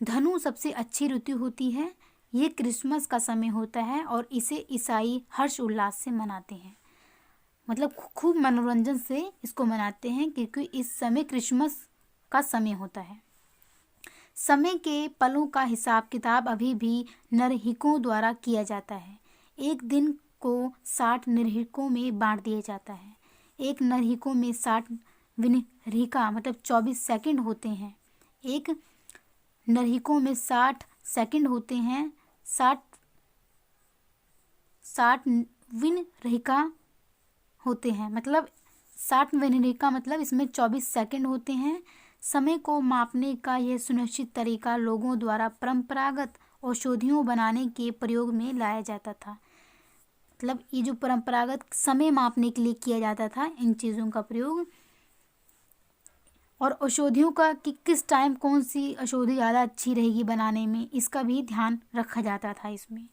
[SPEAKER 1] धनु सबसे अच्छी ऋतु होती है। ये क्रिसमस का समय होता है और इसे ईसाई हर्ष उल्लास से मनाते हैं। मतलब खूब मनोरंजन से इसको मनाते हैं क्योंकि इस समय क्रिसमस का समय होता है। समय के पलों का हिसाब किताब अभी भी नरहिकों द्वारा किया जाता है। एक दिन को 60 नरहिकों में बांट दिया जाता है। एक नरहिकों में 60 विनहिका मतलब 24 सेकंड होते हैं। एक नरहिकों में 60 सेकंड होते हैं। 60 विनहिका होते हैं। मतलब 60 विनहिका मतलब इसमें 24 सेकंड होते हैं। समय को मापने का यह सुनिश्चित तरीका लोगों द्वारा परंपरागत औषधियों बनाने के प्रयोग में लाया जाता था। मतलब ये जो परंपरागत समय मापने के लिए किया जाता था इन चीज़ों का प्रयोग, और औषधियों का कि किस टाइम कौन सी औषधि ज़्यादा अच्छी रहेगी बनाने में, इसका भी ध्यान रखा जाता था इसमें।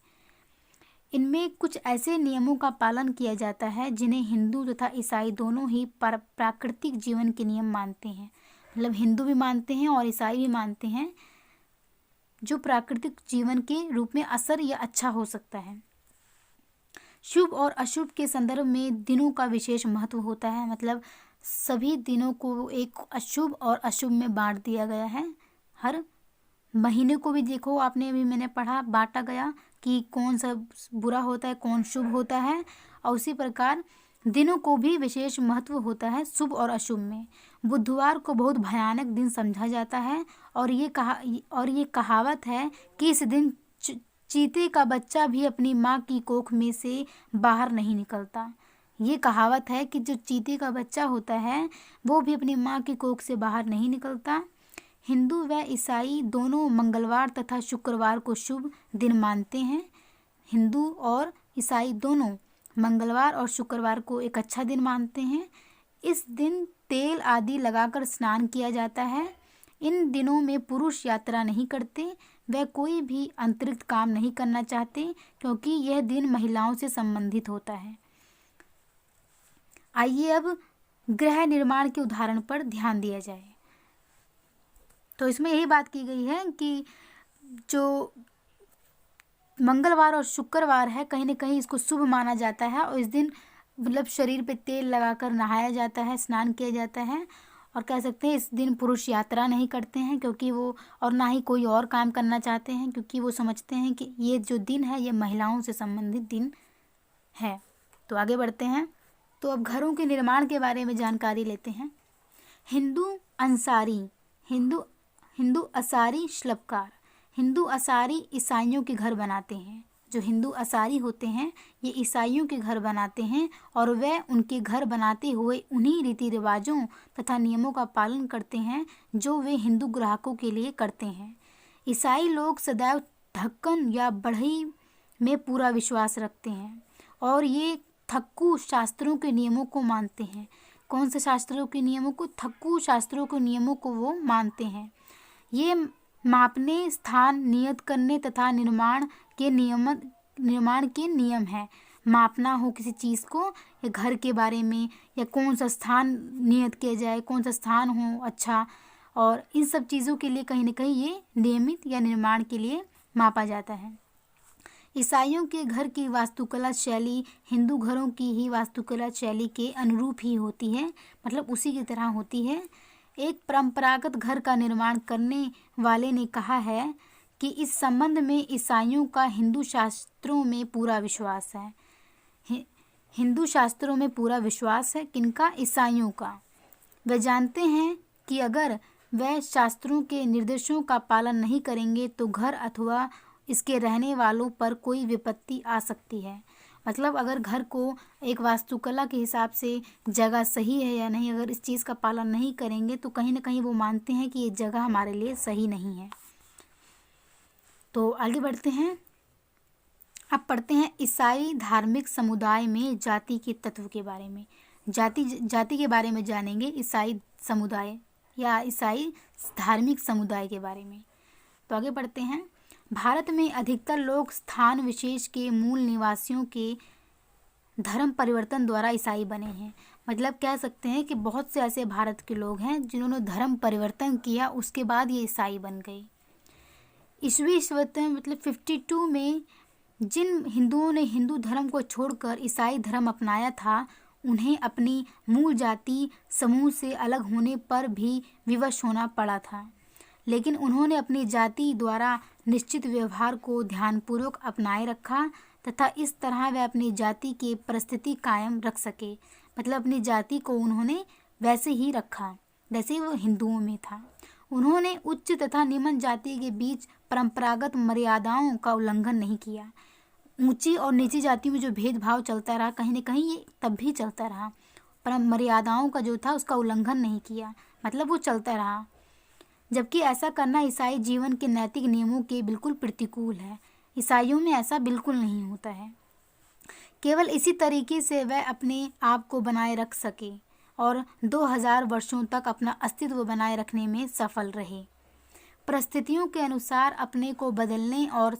[SPEAKER 1] इनमें कुछ ऐसे नियमों का पालन किया जाता है जिन्हें हिंदू तथा ईसाई दोनों ही प्राकृतिक जीवन के नियम मानते हैं। मतलब हिंदू भी मानते हैं और ईसाई भी मानते हैं, जो प्राकृतिक जीवन के रूप में असर या अच्छा हो सकता है। शुभ और अशुभ के संदर्भ में दिनों का विशेष महत्व होता है। मतलब सभी दिनों को एक अशुभ और अशुभ में बांट दिया गया है। हर महीने को भी देखो आपने, अभी मैंने पढ़ा, बांटा गया कि कौन सा बुरा होता है, कौन शुभ होता है। और उसी प्रकार दिनों को भी विशेष महत्व होता है शुभ और अशुभ में। बुधवार को बहुत भयानक दिन समझा जाता है और ये कहावत है कि इस दिन चीते का बच्चा भी अपनी माँ की कोख में से बाहर नहीं निकलता। ये कहावत है कि जो चीते का बच्चा होता है वो भी अपनी माँ की कोख से बाहर नहीं निकलता। हिंदू व ईसाई दोनों मंगलवार तथा शुक्रवार को शुभ दिन मानते हैं। हिंदू और ईसाई दोनों मंगलवार और शुक्रवार को एक अच्छा दिन मानते हैं। इस दिन तेल आदि लगाकर स्नान किया जाता है। इन दिनों में पुरुष यात्रा नहीं करते, वह कोई भी अतिरिक्त काम नहीं करना चाहते क्योंकि यह दिन महिलाओं से संबंधित होता है। आइए अब गृह निर्माण के उदाहरण पर ध्यान दिया जाए। तो इसमें यही बात की गई है कि जो मंगलवार और शुक्रवार है कहीं ना कहीं इसको शुभ माना जाता है और इस दिन मतलब शरीर पे तेल लगाकर नहाया जाता है, स्नान किया जाता है। और कह सकते हैं इस दिन पुरुष यात्रा नहीं करते हैं क्योंकि वो, और ना ही कोई और काम करना चाहते हैं क्योंकि वो समझते हैं कि ये जो दिन है ये महिलाओं से संबंधित दिन है। तो आगे बढ़ते हैं। तो अब घरों के निर्माण के बारे में जानकारी लेते हैं। हिंदू असारी शिल्पकार। हिंदू असारी ईसाइयों के घर बनाते हैं। जो हिंदू असारी होते हैं ये ईसाइयों के घर बनाते हैं और वे उनके घर बनाते हुए उन्हीं रीति रिवाजों तथा नियमों का पालन करते हैं जो वे हिंदू ग्राहकों के लिए करते हैं। ईसाई लोग सदैव ढक्कन या बढ़ई में पूरा विश्वास रखते हैं और ये थक्कू शास्त्रों के नियमों को मानते हैं। कौन से शास्त्रों के नियमों को? थक्कू शास्त्रों के नियमों को वो मानते हैं। ये मापने, स्थान नियत करने तथा निर्माण के नियम है। मापना हो किसी चीज़ को या घर के बारे में, या कौन सा स्थान नियत किया जाए, कौन सा स्थान हो अच्छा, और इन सब चीज़ों के लिए कहीं ना कहीं ये नियमित या निर्माण के लिए मापा जाता है। ईसाइयों के घर की वास्तुकला शैली हिंदू घरों की ही वास्तुकला शैली के अनुरूप ही होती है, मतलब उसी की तरह होती है। एक परंपरागत घर का निर्माण करने वाले ने कहा है कि इस संबंध में ईसाइयों का हिंदू शास्त्रों में पूरा विश्वास है। हिंदू शास्त्रों में पूरा विश्वास है, किनका? ईसाइयों का। वे जानते हैं कि अगर वह शास्त्रों के निर्देशों का पालन नहीं करेंगे तो घर अथवा इसके रहने वालों पर कोई विपत्ति आ सकती है। मतलब अगर घर को एक वास्तुकला के हिसाब से जगह सही है या नहीं, अगर इस चीज़ का पालन नहीं करेंगे तो कहीं ना कहीं वो मानते हैं कि ये जगह हमारे लिए सही नहीं है। तो आगे बढ़ते हैं। अब पढ़ते हैं ईसाई धार्मिक समुदाय में जाति के तत्व के बारे में। जाति के बारे में जानेंगे, ईसाई समुदाय या ईसाई धार्मिक समुदाय के बारे में। तो आगे बढ़ते हैं। भारत में अधिकतर लोग स्थान विशेष के मूल निवासियों के धर्म परिवर्तन द्वारा ईसाई बने हैं। मतलब कह सकते हैं कि बहुत से ऐसे भारत के लोग हैं जिन्होंने धर्म परिवर्तन किया, उसके बाद ये ईसाई बन गए। ईस्वी मतलब 52 में जिन हिंदुओं ने हिंदू धर्म को छोड़कर ईसाई धर्म अपनाया था, उन्हें अपनी मूल जाति समूह से अलग होने पर भी विवश होना पड़ा था, लेकिन उन्होंने अपनी जाति द्वारा निश्चित व्यवहार को ध्यानपूर्वक अपनाए रखा तथा इस तरह वे अपनी जाति की परिस्थिति कायम रख सके। मतलब अपनी जाति को उन्होंने वैसे ही रखा जैसे वो हिंदुओं में था। उन्होंने उच्च तथा निम्न जाति के बीच परंपरागत मर्यादाओं का उल्लंघन नहीं किया। ऊंची और नीची जाति में जो भेदभाव चलता रहा, कहीं न कहीं ये तब भी चलता रहा। पर मर्यादाओं का जो था उसका उल्लंघन नहीं किया, मतलब वो चलता रहा। जबकि ऐसा करना ईसाई जीवन के नैतिक नियमों के बिल्कुल प्रतिकूल है। ईसाइयों में ऐसा बिल्कुल नहीं होता है। केवल इसी तरीके से वह अपने आप को बनाए रख सके और 2000 वर्षों तक अपना अस्तित्व बनाए रखने में सफल रहे। परिस्थितियों के अनुसार अपने को बदलने और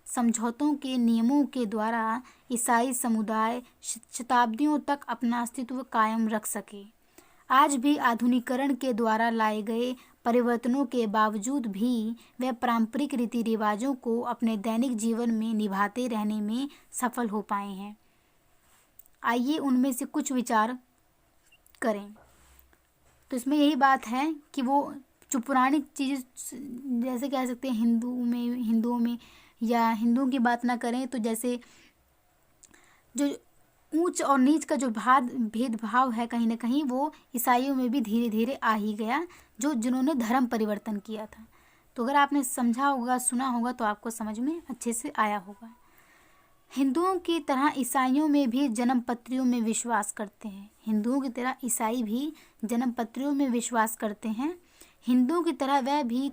[SPEAKER 1] समझौतों के नियमों के द्वारा ईसाई समुदाय शताब्दियों तक अपना अस्तित्व कायम रख सके। आज भी आधुनिकीकरण के द्वारा लाए गए परिवर्तनों के बावजूद भी वे पारंपरिक रीति रिवाजों को अपने दैनिक जीवन में निभाते रहने में सफल हो पाए हैं। आइए उनमें से कुछ विचार करें। तो इसमें यही बात है कि वो जो पुरानी चीज़, जैसे कह सकते हैं हिंदुओं में या हिंदुओं की बात ना करें तो जैसे जो ऊंच और नीच का जो भेदभाव है, कहीं ना कहीं वो ईसाइयों में भी धीरे धीरे आ ही गया, जिन्होंने धर्म परिवर्तन किया था। तो अगर आपने समझा होगा, सुना होगा, तो आपको समझ में अच्छे से आया होगा। हिंदुओं की तरह ईसाइयों में भी जन्मपत्रियों में विश्वास करते हैं। हिंदुओं की तरह ईसाई भी जन्मपत्रियों में विश्वास करते हैं। हिंदुओं की तरह वह भी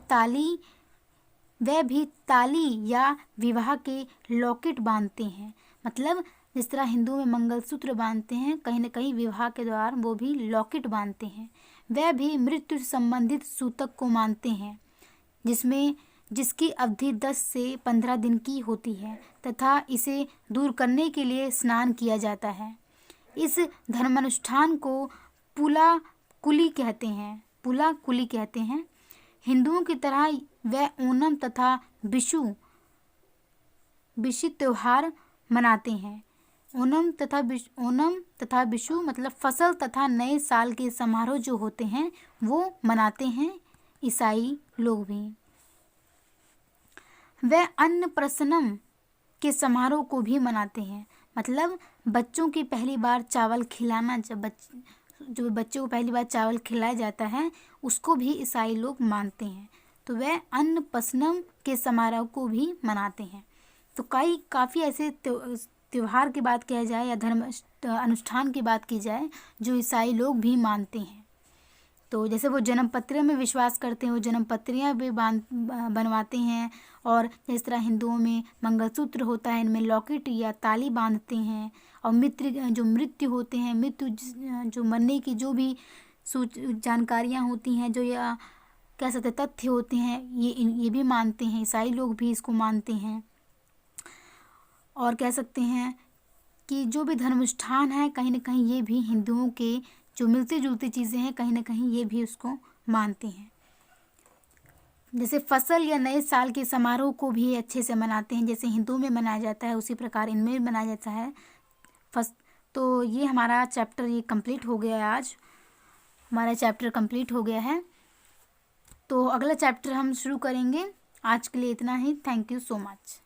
[SPEAKER 1] ताली या विवाह के लॉकेट बांधते हैं। मतलब जिस तरह हिंदुओं में मंगलसूत्र बांधते हैं, कहीं न कहीं विवाह के दौरान वो भी लॉकेट बांधते हैं। वह भी मृत्यु संबंधित सूतक को मानते हैं, जिसकी अवधि 10 से 15 दिन की होती है तथा इसे दूर करने के लिए स्नान किया जाता है। इस धर्मानुष्ठान को पुला कुली कहते हैं। हिंदुओं की तरह वह ओणम तथा विशु त्योहार मनाते हैं। ओणम तथा विशु मतलब फसल तथा नए साल के समारोह जो होते हैं वो मनाते हैं ईसाई लोग भी। वह अन्नप्रसन्नम के समारोह को भी मनाते हैं। मतलब बच्चों की पहली बार चावल खिलाना, जो बच्चों को पहली बार चावल खिलाया जाता है, उसको भी ईसाई लोग मानते हैं। तो वह अन्नप्रसन्नम के समारोह को भी मनाते हैं। तो काफ़ी ऐसे त्योहार की बात किया जाए या धर्म अनुष्ठान की बात की जाए जो ईसाई लोग भी मानते हैं। तो जैसे वो जन्मपत्रियों में विश्वास करते हैं, वो जन्मपत्रियाँ भी बनवाते हैं। और जिस तरह हिंदुओं में मंगलसूत्र होता है, इनमें लॉकेट या ताली बांधते हैं। और मृत्यु होते हैं, जो मरने की जो भी जानकारियाँ होती हैं, जो या कह सकते तथ्य होते हैं, ये भी मानते हैं। ईसाई लोग भी इसको मानते हैं। और कह सकते हैं कि जो भी धर्मानुष्ठान है, कहीं ना कहीं ये भी हिंदुओं के जो मिलती जुलती चीज़ें हैं, कहीं ना कहीं ये भी उसको मानते हैं। जैसे फसल या नए साल के समारोह को भी अच्छे से मनाते हैं, जैसे हिंदू में मनाया जाता है उसी प्रकार इनमें भी मनाया जाता है। तो ये हमारा चैप्टर ये कंप्लीट हो गया है। आज हमारा चैप्टर कंप्लीट हो गया है, तो अगला चैप्टर हम शुरू करेंगे। आज के लिए इतना ही। Thank you so much.